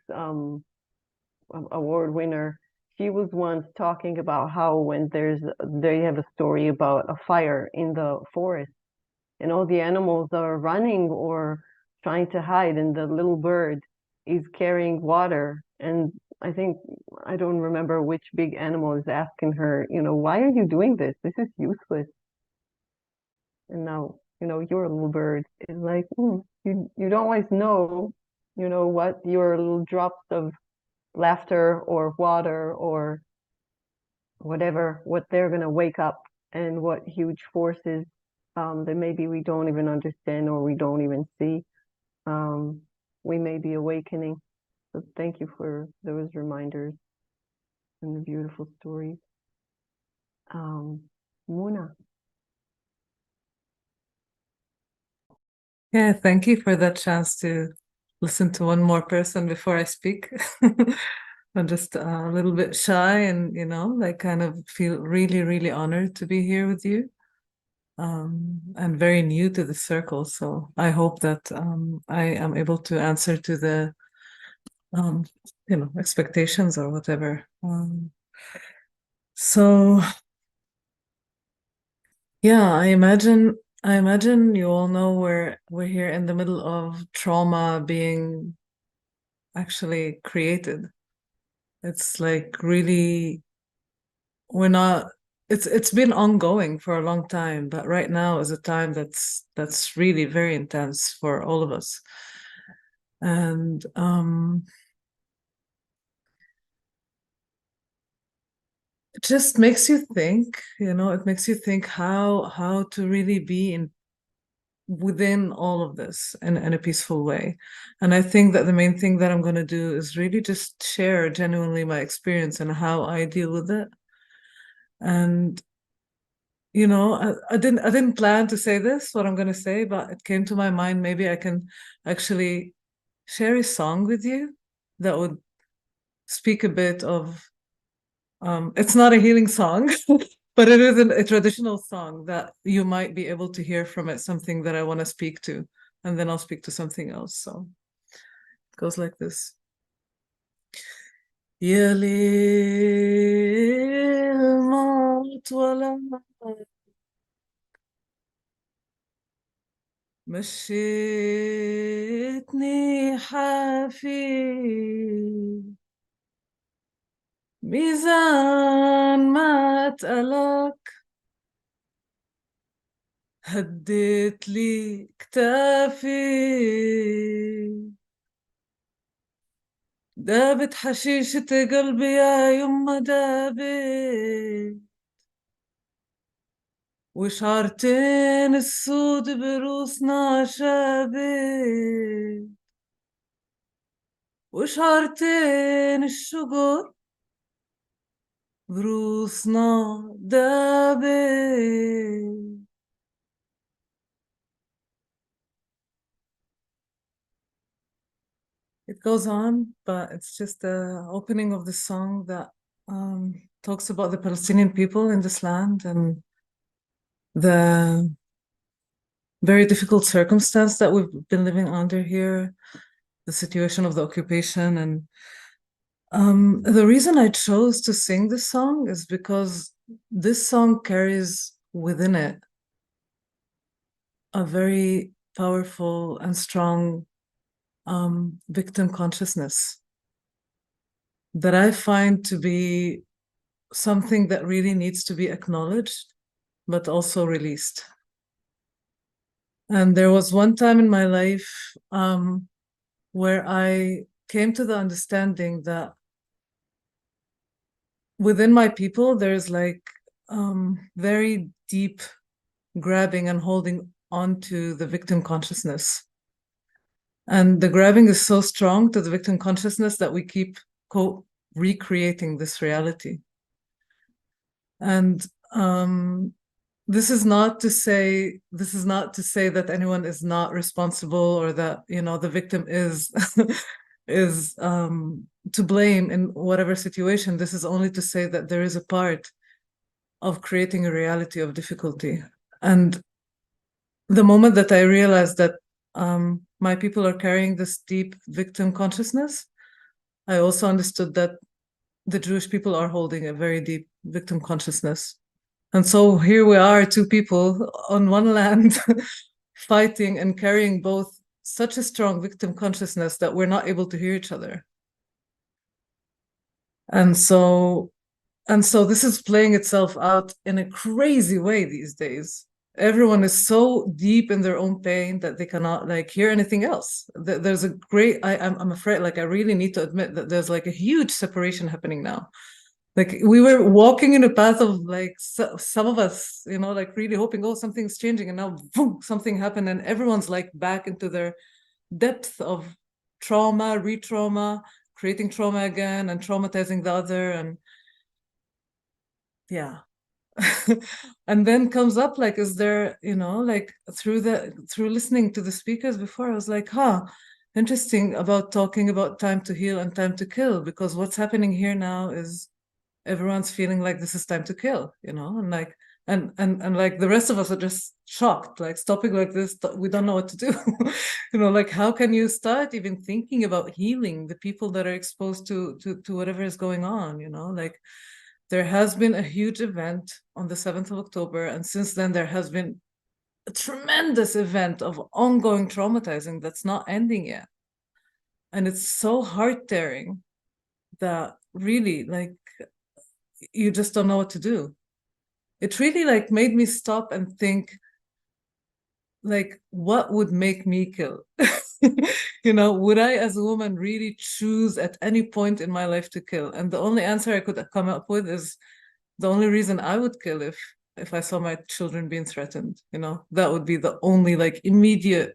Award winner. She was once talking about how when they have a story about a fire in the forest and all the animals are running or trying to hide, and the little bird is carrying water. And I don't remember which big animal is asking her, why are you doing this? This is useless. And now, your little bird is like, you don't always know, what your little drops of laughter or water or whatever, what they're going to wake up, and what huge forces that maybe we don't even understand or we don't even see. We may be awakening. So thank you for those reminders and the beautiful stories. Muna. Yeah, thank you for that chance to listen to one more person before I speak. I'm just a little bit shy and, you know, like kind of feel really, really honored to be here with you. And very new to the circle. So I hope that I am able to answer to the, you know, expectations or whatever. So yeah, I imagine you all know we're here in the middle of trauma being actually created. It's like really we're not it's been ongoing for a long time, but right now is a time that's really very intense for all of us. And it just makes you think, you know, it makes you think how to really be in within all of this in a peaceful way. And I think that the main thing that I'm going to do is really just share genuinely my experience and how I deal with it. And you know, I didn't plan to say this, what I'm going to say, but it came to my mind. Maybe I can actually share a song with you that would speak a bit of it's not a healing song, but it is a traditional song that you might be able to hear from it, something that I want to speak to, and then I'll speak to something else. So it goes like this. يا ليل ما طلع مشيتني حافي ميزان ما اتقلك هديت لي كتافي دابت حشيشة قلبي يا يما دابت وشعرتين السود بروسنا شابت وشعرتين الشجر بروسنا دابت. It goes on, but it's just the opening of the song that talks about the Palestinian people in this land and the very difficult circumstance that we've been living under here, the situation of the occupation. And the reason I chose to sing this song is because this song carries within it a very powerful and strong victim consciousness that I find to be something that really needs to be acknowledged, but also released. And there was one time in my life where I came to the understanding that within my people, there's like very deep grabbing and holding onto the victim consciousness. And the grabbing is so strong to the victim consciousness that we keep recreating this reality. And this is not to say that anyone is not responsible or that, you know, the victim is is to blame in whatever situation. This is only to say that there is a part of creating a reality of difficulty. And the moment that I realized that my people are carrying this deep victim consciousness, I also understood that the Jewish people are holding a very deep victim consciousness. And so here we are, two people on one land fighting and carrying both such a strong victim consciousness that we're not able to hear each other. And so this is playing itself out in a crazy way these days. Everyone is so deep in their own pain that they cannot like hear anything else. There's a great, I'm afraid, like I really need to admit that there's like a huge separation happening now. Like we were walking in a path of like some of us, you know, like really hoping, oh, something's changing, and now boom, something happened, and everyone's like back into their depth of trauma, re-trauma, creating trauma again, and traumatizing the other, and yeah. And then comes up like, is there, you know, like through listening to the speakers before, I was like, interesting about talking about time to heal and time to kill, because what's happening here now is everyone's feeling like this is time to kill, you know, and like and like the rest of us are just shocked, like stopping like this, we don't know what to do. You know, like how can you start even thinking about healing the people that are exposed to whatever is going on, you know? Like there has been a huge event on the 7th of October, and since then there has been a tremendous event of ongoing traumatizing that's not ending yet. And it's so heart-tearing that really, like, you just don't know what to do. It really like made me stop and think, like, what would make me kill? You know, would I as a woman really choose at any point in my life to kill? And the only answer I could come up with is the only reason I would kill if I saw my children being threatened, you know, that would be the only like immediate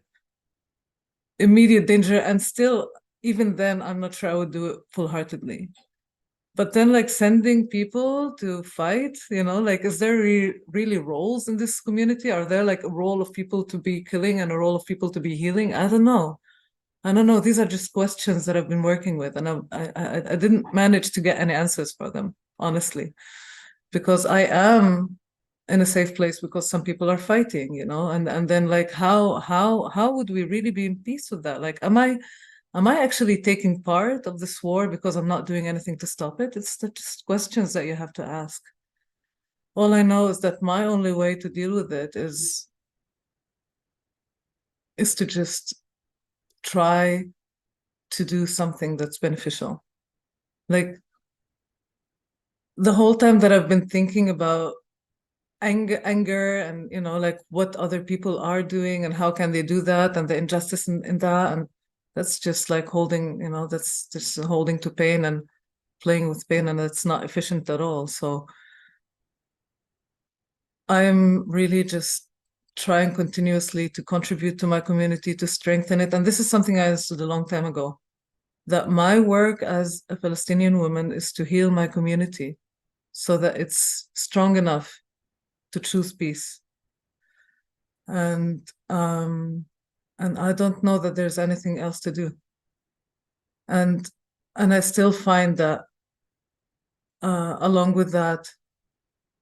danger. And still, even then, I'm not sure I would do it full-heartedly. But then like sending people to fight, you know, like, is there really roles in this community? Are there like a role of people to be killing and a role of people to be healing? I don't know. These are just questions that I've been working with, and I didn't manage to get any answers for them, honestly, because I am in a safe place because some people are fighting, you know, and then like how would we really be in peace with that? Like, am I actually taking part of this war because I'm not doing anything to stop it? It's just questions that you have to ask. All I know is that my only way to deal with it is to just try to do something that's beneficial. Like the whole time that I've been thinking about anger and, you know, like what other people are doing and how can they do that, and the injustice in that, and that's just like holding, you know, that's just holding to pain and playing with pain, and it's not efficient at all. So I'm really just trying continuously to contribute to my community, to strengthen it. And this is something I understood a long time ago, that my work as a Palestinian woman is to heal my community so that it's strong enough to choose peace. And I don't know that there's anything else to do. And I still find that along with that,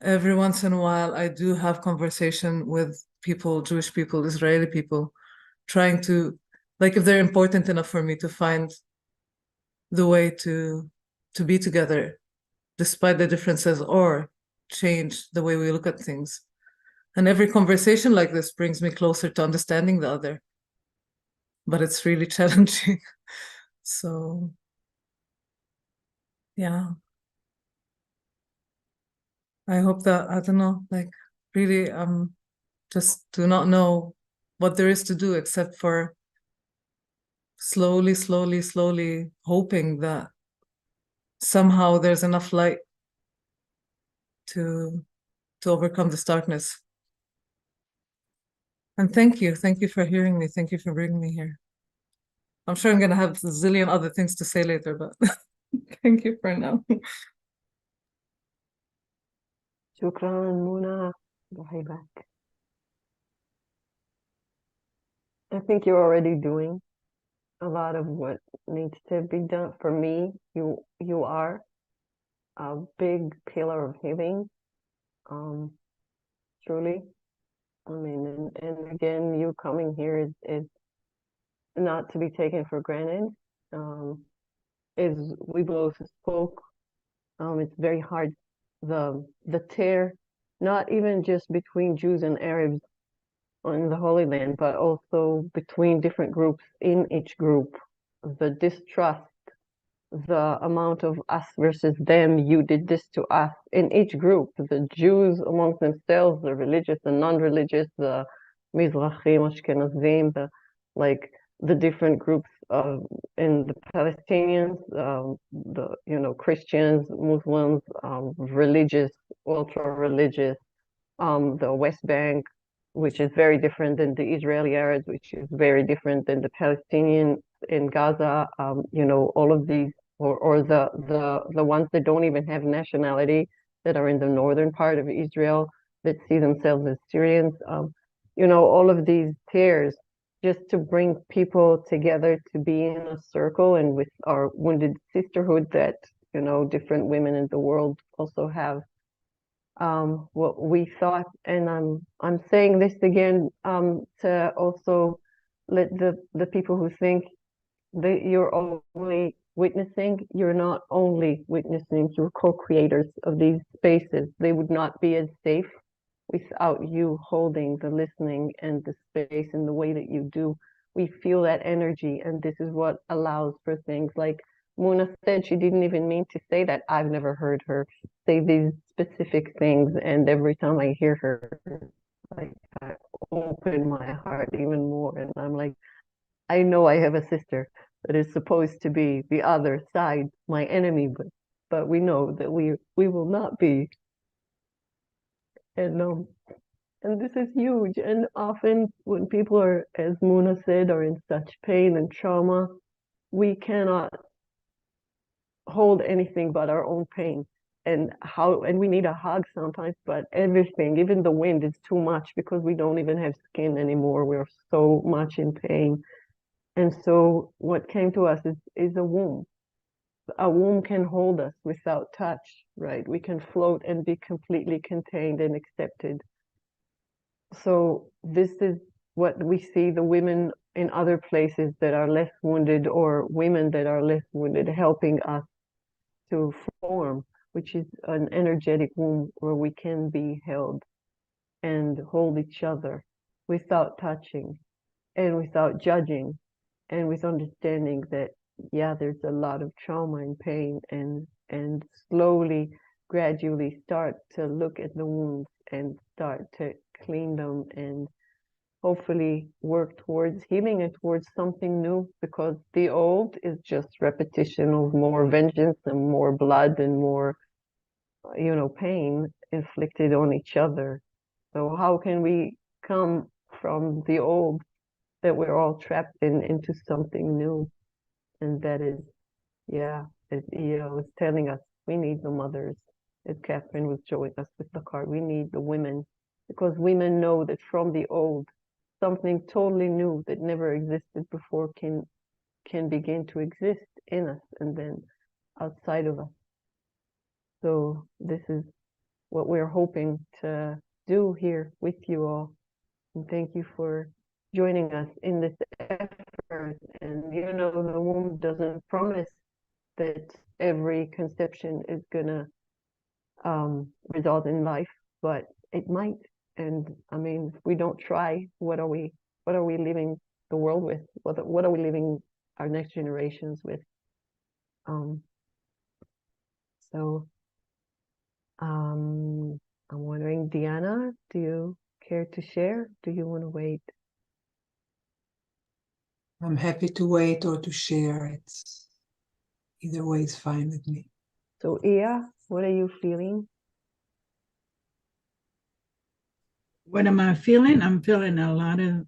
every once in a while, I do have conversation with people, Jewish people, Israeli people, trying to, like, if they're important enough for me to find the way to be together, despite the differences, or change the way we look at things. And every conversation like this brings me closer to understanding the other. But it's really challenging. So, yeah. I hope that, I don't know, like, really, just do not know what there is to do except for slowly hoping that somehow there's enough light to overcome this darkness. And thank you for hearing me. Thank you for bringing me here. I'm sure I'm gonna have a zillion other things to say later, but thank you for now. Shukran, Muna. Right back. I think you're already doing a lot of what needs to be done. For me, you are a big pillar of healing, truly. I mean, and again, you coming here is not to be taken for granted. As we both spoke, it's very hard, the tear, not even just between Jews and Arabs in the Holy Land, but also between different groups in each group. The distrust, the amount of us versus them, you did this to us in each group, the Jews amongst themselves, the religious and non-religious, the Mizrahim, Ashkenazim, the different groups in the Palestinians, the Christians, Muslims, religious, ultra-religious, the West Bank, which is very different than the Israeli Arabs, which is very different than the Palestinians in Gaza, all of these, or the ones that don't even have nationality, that are in the northern part of Israel, that see themselves as Syrians. All of these tears just to bring people together to be in a circle, and with our wounded sisterhood that, you know, different women in the world also have. What we thought, and I'm saying this again, to also let the people who think that you're only witnessing, you're not only witnessing, you're co-creators of these spaces. They would not be as safe without you holding the listening and the space in the way that you do. We feel that energy, and this is what allows for things like Muna said. She didn't even mean to say that. I've never heard her say these specific things, and every time I hear her, like, I open my heart even more, and I'm like, I know I have a sister that is supposed to be the other side, my enemy, but we know that we will not be. And this is huge. And often when people are, as Muna said, are in such pain and trauma, we cannot hold anything but our own pain. And we need a hug sometimes, but everything, even the wind, is too much because we don't even have skin anymore. We're so much in pain. And so what came to us is a womb. A womb can hold us without touch, right? We can float and be completely contained and accepted. So this is what we see the women in other places that are less wounded, or women that are less wounded, helping us to form, which is an energetic womb where we can be held and hold each other without touching and without judging, and with understanding that, yeah, there's a lot of trauma and pain, and slowly, gradually start to look at the wounds and start to clean them, and hopefully work towards healing it, towards something new, because the old is just repetition of more vengeance and more blood and more, you know, pain inflicted on each other. So how can we come from the old that we're all trapped in into something new? And that is, yeah, as EO was telling us, we need the mothers. As Catherine was showing us with the card, we need the women, because women know that from the old, something totally new that never existed before can begin to exist in us and then outside of us. So this is what we're hoping to do here with you all. And thank you for joining us in this effort. And you know, the womb doesn't promise that every conception is gonna result in life, but it might. And I mean, if we don't try, what are we leaving the world with? What are we leaving our next generations with? I'm wondering, Diana, do you care to share? Do you want to wait? I'm happy to wait or to share. It's either way is fine with me. So Ia, what are you feeling? What am I feeling? I'm feeling a lot of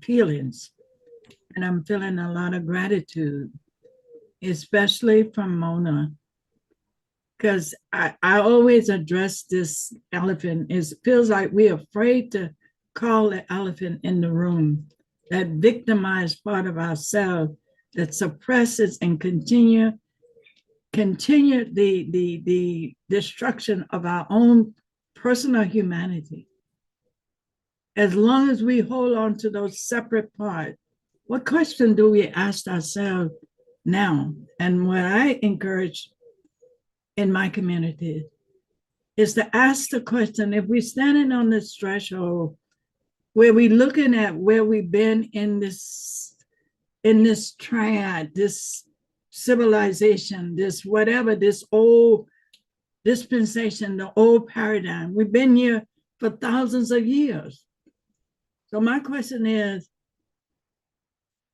feelings, and I'm feeling a lot of gratitude, especially from Mona, because I always address this elephant. It feels like we're afraid to call the elephant in the room, that victimized part of ourselves that suppresses and continue the destruction of our own personal humanity. As long as we hold on to those separate parts, what question do we ask ourselves now? And what I encourage in my community is to ask the question, if we're standing on this threshold where we're looking at where we've been in this triad, this civilization, this whatever, this old dispensation, the old paradigm, we've been here for thousands of years. So my question is,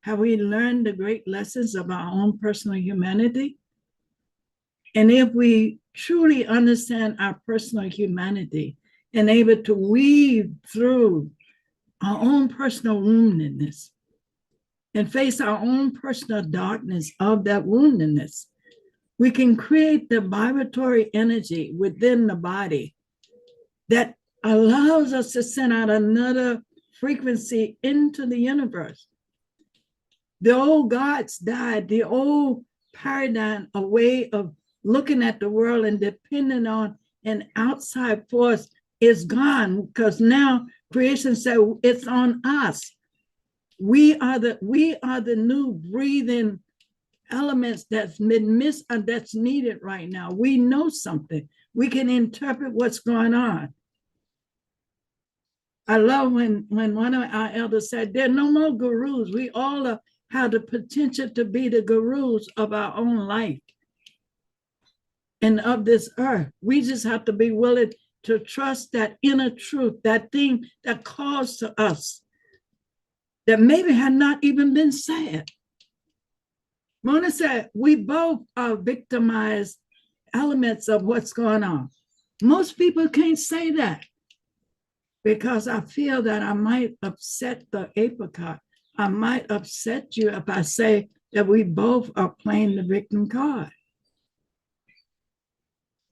have we learned the great lessons of our own personal humanity? And if we truly understand our personal humanity and able to weave through our own personal woundedness and face our own personal darkness of that woundedness, we can create the vibratory energy within the body that allows us to send out another frequency into the universe. The old gods died. The old paradigm, a way of looking at the world and depending on an outside force is gone, because now creation said it's on us. We are the new breathing elements that's been missed and that's needed right now. We know something. We can interpret what's going on. I love when one of our elders said, there are no more gurus. We all have the potential to be the gurus of our own life and of this earth. We just have to be willing to trust that inner truth, that thing that calls to us, that maybe had not even been said. Mona said, we both are victimized elements of what's going on. Most people can't say that because I feel that I might upset the apricot. I might upset you if I say that we both are playing the victim card.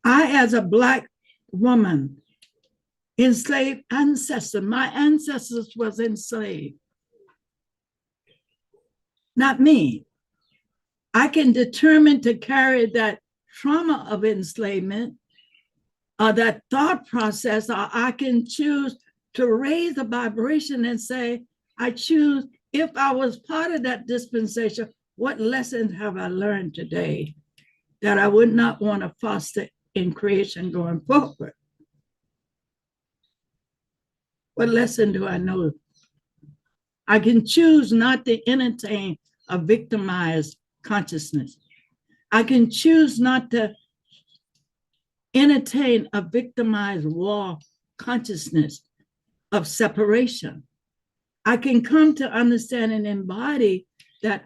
I, as a Black woman, enslaved ancestor, my ancestors was enslaved. Not me. I can determine to carry that trauma of enslavement, or that thought process, or I can choose to raise the vibration and say, I choose, if I was part of that dispensation, what lessons have I learned today that I would not want to foster in creation going forward? What lesson do I know? I can choose not to entertain a victimized consciousness. I can choose not to entertain a victimized war consciousness of separation. I can come to understand and embody that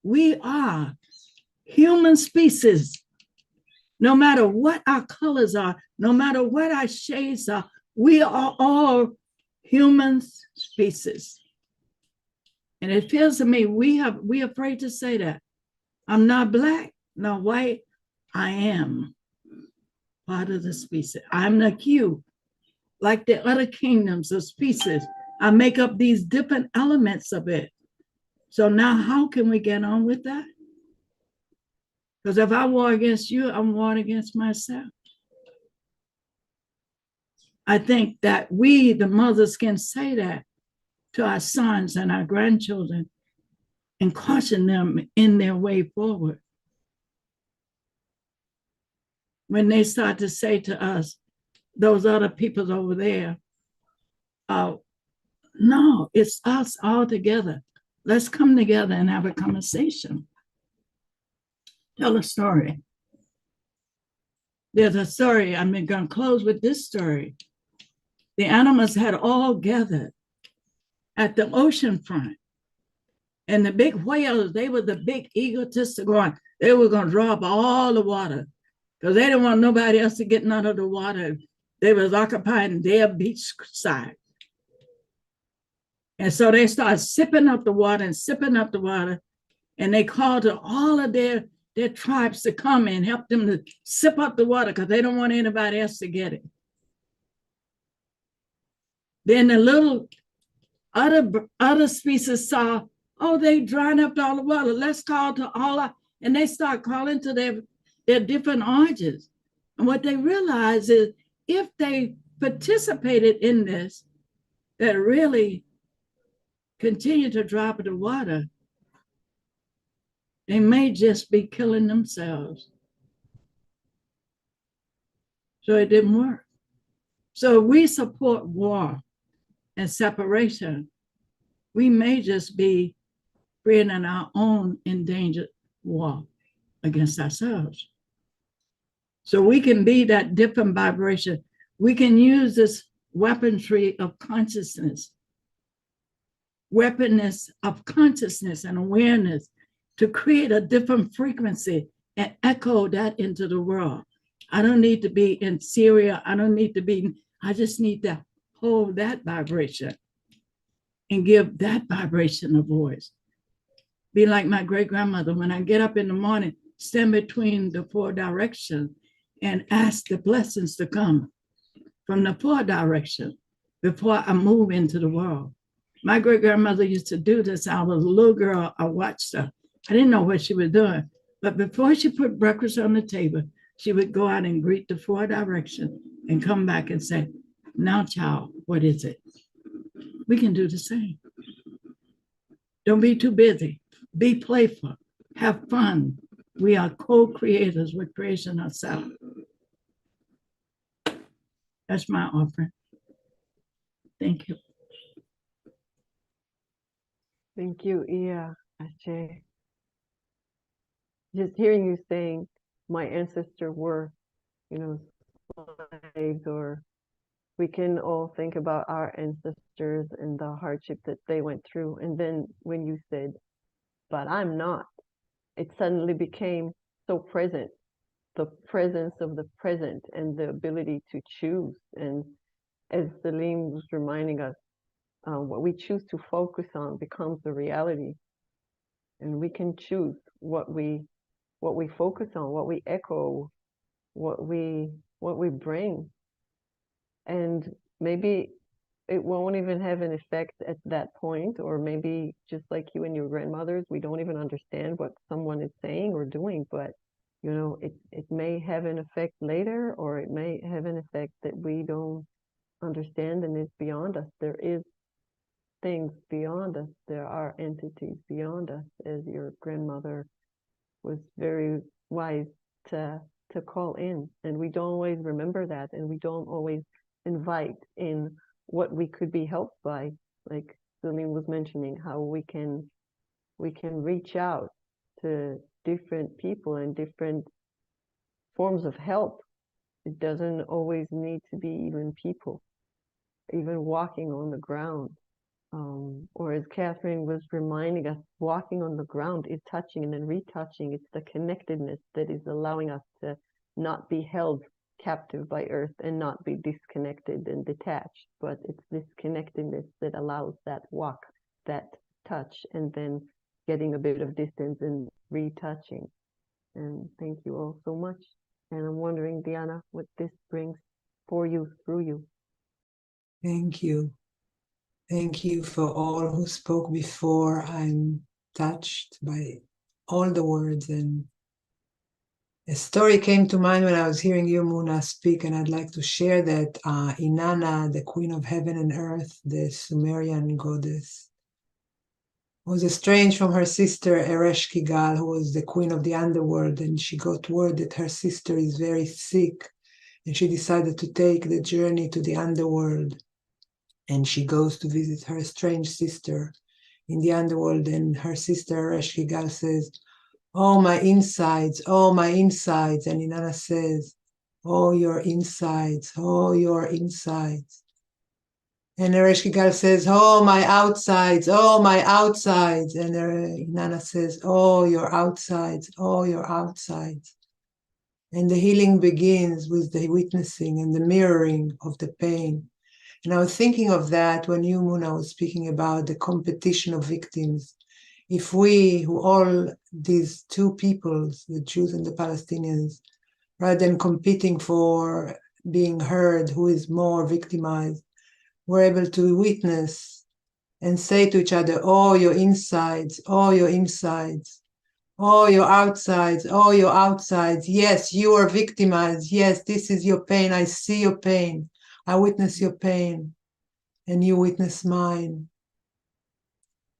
we are human species. No matter what our colors are, no matter what our shades are, we are all human species. And it feels to me, we afraid to say that. I'm not Black, not white. I am part of the species. I'm the Q, like the other kingdoms of species. I make up these different elements of it. So now how can we get on with that? Because if I war against you, I'm warring against myself. I think that we, the mothers, can say that to our sons and our grandchildren and caution them in their way forward. When they start to say to us, those other people over there, no, it's us all together. Let's come together and have a conversation. Tell a story. There's a story, I'm going to close with this story. The animals had all gathered at the ocean front. And the big whales, they were the big egotistical one. They were going to draw up all the water because they didn't want nobody else to get none of the water. They was occupying their beach side. And so they started sipping up the water and sipping up the water. And they called to all of their tribes to come and help them to sip up the water because they don't want anybody else to get it. Then the little other species saw, oh, they drying up all the water. Let's call to all, and they start calling to their different origins. And what they realize is if they participated in this, that really continue to drop the water, they may just be killing themselves. So it didn't work. So we support war and separation. We may just be creating our own endangered war against ourselves. So we can be that different vibration. We can use this weaponry of consciousness, weaponness of consciousness and awareness to create a different frequency and echo that into the world. I don't need to be in Syria. I just need to hold that vibration and give that vibration a voice. Be like my great-grandmother. When I get up in the morning, stand between the four directions and ask the blessings to come from the four directions. before I move into the world. My great-grandmother used to do this. I was a little girl. I watched her. I didn't know what she was doing. But before she put breakfast on the table, she would go out and greet the four directions and come back and say, now, child, what is it? We can do the same. Don't be too busy. Be playful. Have fun. We are co-creators with creation ourselves. That's my offering. Thank you. Thank you, Ia, Ashe. Just hearing you saying my ancestors were, slaves, or we can all think about our ancestors and the hardship that they went through. And then when you said, but I'm not, it suddenly became so present, the presence of the present and the ability to choose. And as Salim was reminding us, what we choose to focus on becomes the reality. And we can choose what we focus on, what we echo, what we bring. And maybe it won't even have an effect at that point, or maybe just like you and your grandmothers, we don't even understand what someone is saying or doing, but it may have an effect later, or it may have an effect that we don't understand and is beyond us. There is things beyond us. There are entities beyond us, as your grandmother was very wise to call in. And we don't always remember that, and we don't always invite in what we could be helped by. Like Celine was mentioning, how we can reach out to different people and different forms of help. It doesn't always need to be even people, even walking on the ground. Or as Catherine was reminding us, walking on the ground is touching and then retouching. It's the connectedness that is allowing us to not be held captive by earth and not be disconnected and detached, but it's this connectedness that allows that walk, that touch, and then getting a bit of distance and retouching. And thank you all so much. And I'm wondering, Diana, what this brings for you, through you. Thank you. Thank you for all who spoke before. I'm touched by all the words, and a story came to mind when I was hearing you, Muna, speak, and I'd like to share that Inanna, the queen of heaven and earth, the Sumerian goddess, was estranged from her sister Ereshkigal, who was the queen of the underworld, and she got word that her sister is very sick, and she decided to take the journey to the underworld. And she goes to visit her estranged sister in the underworld, and her sister Ereshkigal says, "Oh, my insides, oh, my insides." And Inanna says, "Oh, your insides, oh, your insides." And Ereshkigal says, "Oh, my outsides, oh, my outsides." And Inanna says, "Oh, your outsides, oh, your outsides." And the healing begins with the witnessing and the mirroring of the pain. And I was thinking of that when you, Muna, was speaking about the competition of victims. If we, who all these two peoples, the Jews and the Palestinians, rather than competing for being heard, who is more victimized, we're able to witness and say to each other, "Oh, your insides, oh, your insides, oh, your outsides, oh, your outsides. Yes, you are victimized. Yes, this is your pain. I see your pain. I witness your pain, and you witness mine."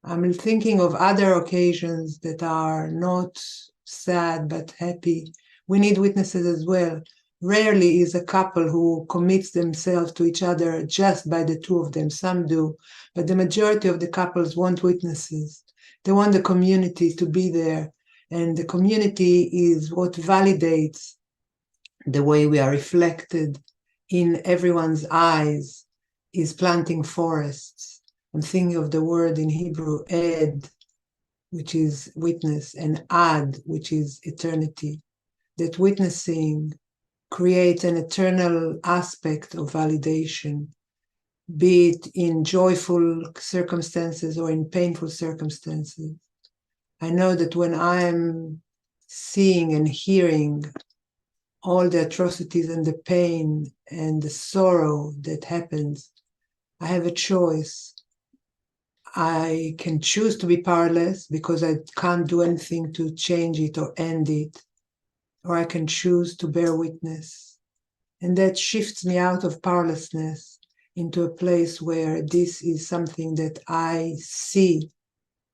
I'm thinking of other occasions that are not sad but happy. We need witnesses as well. Rarely is a couple who commits themselves to each other just by the two of them. Some do, but the majority of the couples want witnesses. They want the community to be there, and the community is what validates the way we are reflected in everyone's eyes, is planting forests. I'm thinking of the word in Hebrew, ed, which is witness, and ad, which is eternity. That witnessing creates an eternal aspect of validation, be it in joyful circumstances or in painful circumstances. I know that when I'm seeing and hearing all the atrocities and the pain and the sorrow that happens, I have a choice. I can choose to be powerless because I can't do anything to change it or end it, or I can choose to bear witness. And that shifts me out of powerlessness into a place where this is something that I see.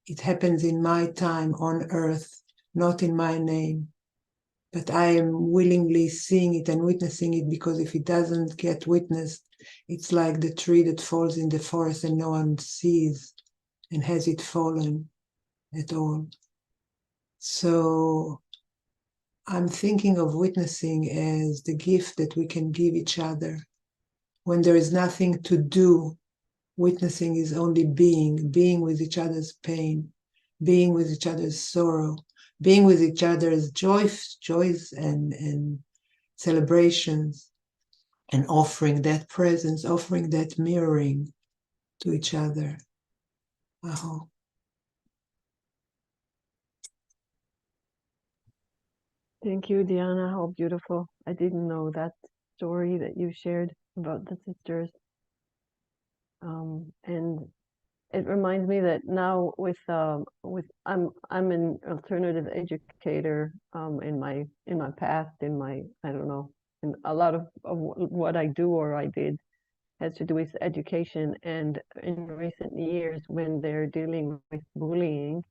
It happens in my time on earth, not in my name. But I am willingly seeing it and witnessing it, because if it doesn't get witnessed, it's like the tree that falls in the forest and no one sees, and has it fallen at all. So I'm thinking of witnessing as the gift that we can give each other. When there is nothing to do, witnessing is only being with each other's pain, being with each other's sorrow, being with each other's joys and celebrations, and offering that presence, offering that mirroring to each other. Aho. Thank you, Diana. How beautiful. I didn't know that story that you shared about the sisters. And it reminds me that now with I'm an alternative educator in my past, in my, I don't know, in a lot of what I do or I did has to do with education. And in recent years, when they're dealing with bullying,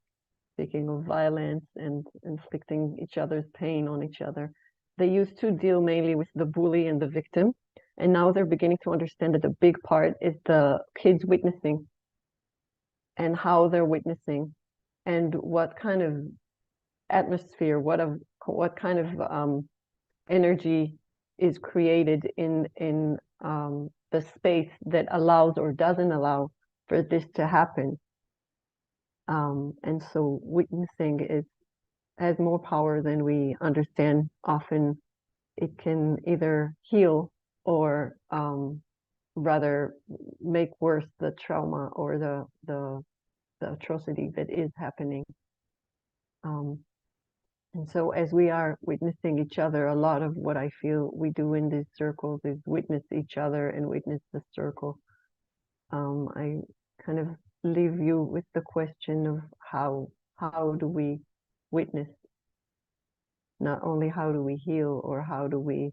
speaking of violence and inflicting each other's pain on each other, they used to deal mainly with the bully and the victim. And now they're beginning to understand that the big part is the kids witnessing and how they're witnessing and what kind of atmosphere, what kind of energy is created in the space that allows or doesn't allow for this to happen. And so witnessing has more power than we understand. Often it can either heal or rather make worse the trauma or the atrocity that is happening. And so as we are witnessing each other, a lot of what I feel we do in these circles is witness each other and witness the circle. I kind of leave you with the question of how do we witness? Not only how do we heal or how do we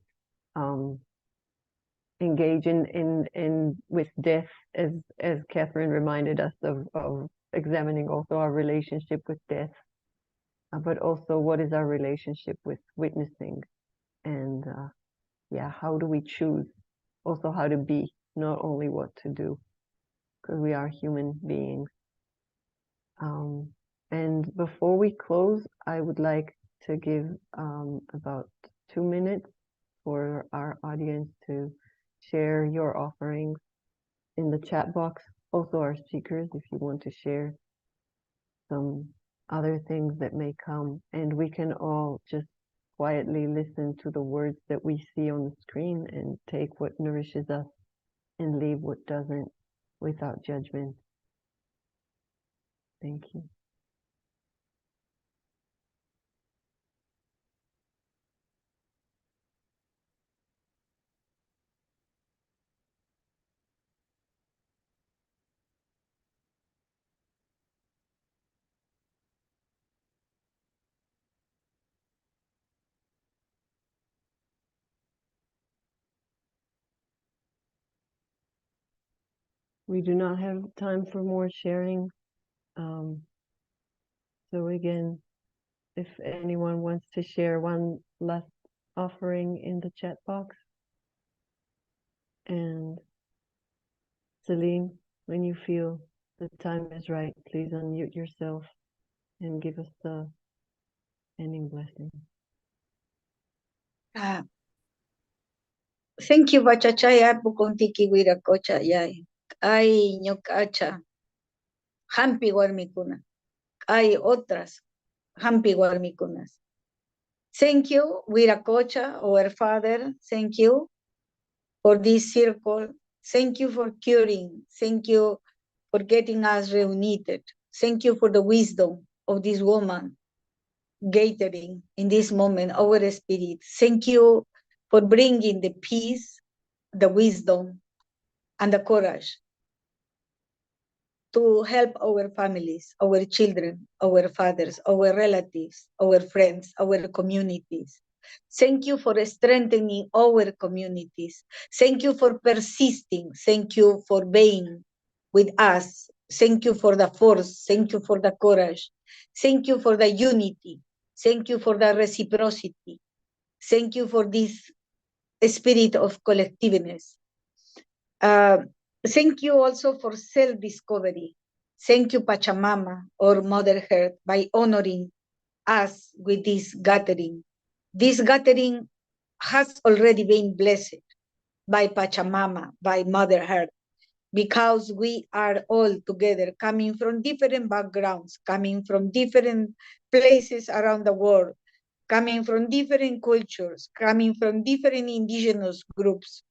engage in with death, as Catherine reminded us of examining also our relationship with death, but also what is our relationship with witnessing, and yeah, how do we choose also how to be, not only what to do, because we are human beings. And before we close, I would like to give about 2 minutes for our audience to share your offerings in the chat box. Also our speakers, if you want to share some other things that may come, and we can all just quietly listen to the words that we see on the screen and take what nourishes us and leave what doesn't, without judgment. Thank you. We do not have time for more sharing. So again, if anyone wants to share one last offering in the chat box. And Celine, when you feel the time is right, please unmute yourself and give us the ending blessing. Thank you, Bachachaya, Pukontiki Wira Kocha Yai. Ay, Ñokacha, Hampi Warmikuna. Hay otras, Hampi Warmikunas. Thank you, Wiracocha, our Father. Thank you for this circle. Thank you for curing. Thank you for getting us reunited. Thank you for the wisdom of this woman gathering in this moment, our spirit. Thank you for bringing the peace, the wisdom, and the courage to help our families, our children, our fathers, our relatives, our friends, our communities. Thank you for strengthening our communities. Thank you for persisting. Thank you for being with us. Thank you for the force. Thank you for the courage. Thank you for the unity. Thank you for the reciprocity. Thank you for this spirit of collectiveness. Thank you also for self-discovery. Thank you, Pachamama or Mother Earth, by honoring us with this gathering. This gathering has already been blessed by Pachamama, by Mother Earth, because we are all together, coming from different backgrounds, coming from different places around the world, coming from different cultures, coming from different indigenous groups.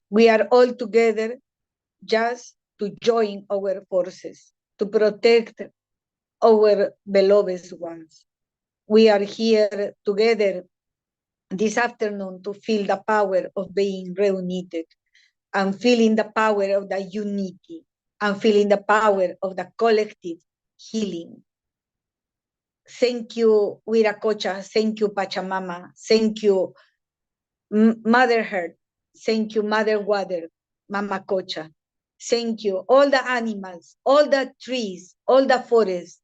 We are all together just to join our forces, to protect our beloved ones. We are here together this afternoon to feel the power of being reunited and feeling the power of the unity and feeling the power of the collective healing. Thank you, Wiracocha. Thank you, Pachamama. Thank you, Mother Earth. Thank you, Mother Water, Mama Cocha. Thank you, all the animals, all the trees, all the forests.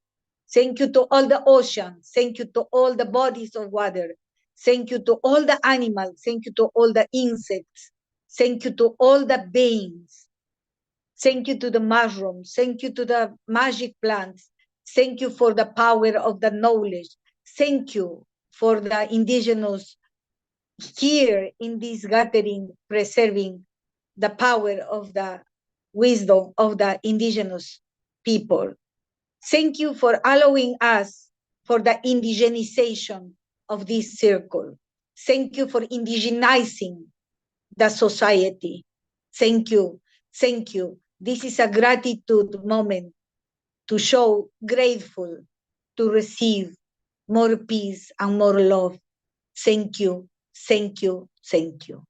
Thank you to all the oceans. Thank you to all the bodies of water. Thank you to all the animals. Thank you to all the insects. Thank you to all the beings. Thank you to the mushrooms. Thank you to the magic plants. Thank you for the power of the knowledge. Thank you for the indigenous here in this gathering, preserving the power of the wisdom of the indigenous people. Thank you for allowing us for the indigenization of this circle. Thank you for indigenizing the society. Thank you. Thank you. This is a gratitude moment to show grateful, to receive more peace and more love. Thank you. Thank you. Thank you.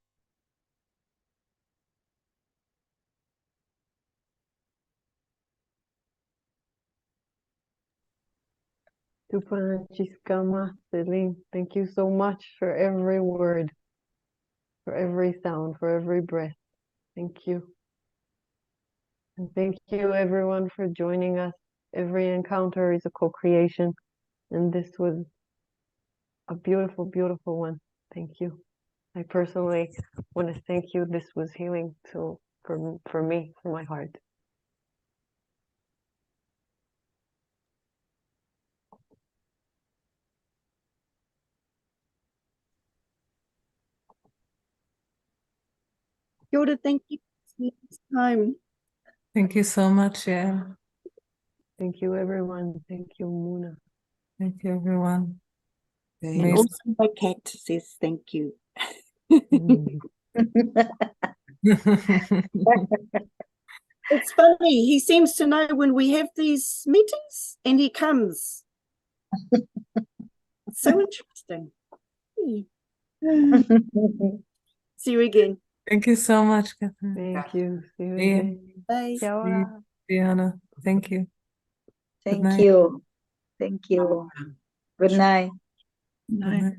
Tupanchiskama, Celine, thank you so much for every word, for every sound, for every breath. Thank you. And thank you everyone for joining us. Every encounter is a co-creation, and this was a beautiful, beautiful one. Thank you. I personally want to thank you. This was healing for me, for my heart. Yoda, thank you for this time. Thank you so much, yeah. Thank you everyone. Thank you, Muna. Thank you, everyone. And Amazing. also my cat says thank you. Mm. It's funny, he seems to know when we have these meetings and he comes. It's so interesting. See you again. Thank you so much, Catherine. Thank you. See you See you. again. Bye. Kia ora. Diana, thank you. Good Thank night. you. Thank you. Good night. Good night.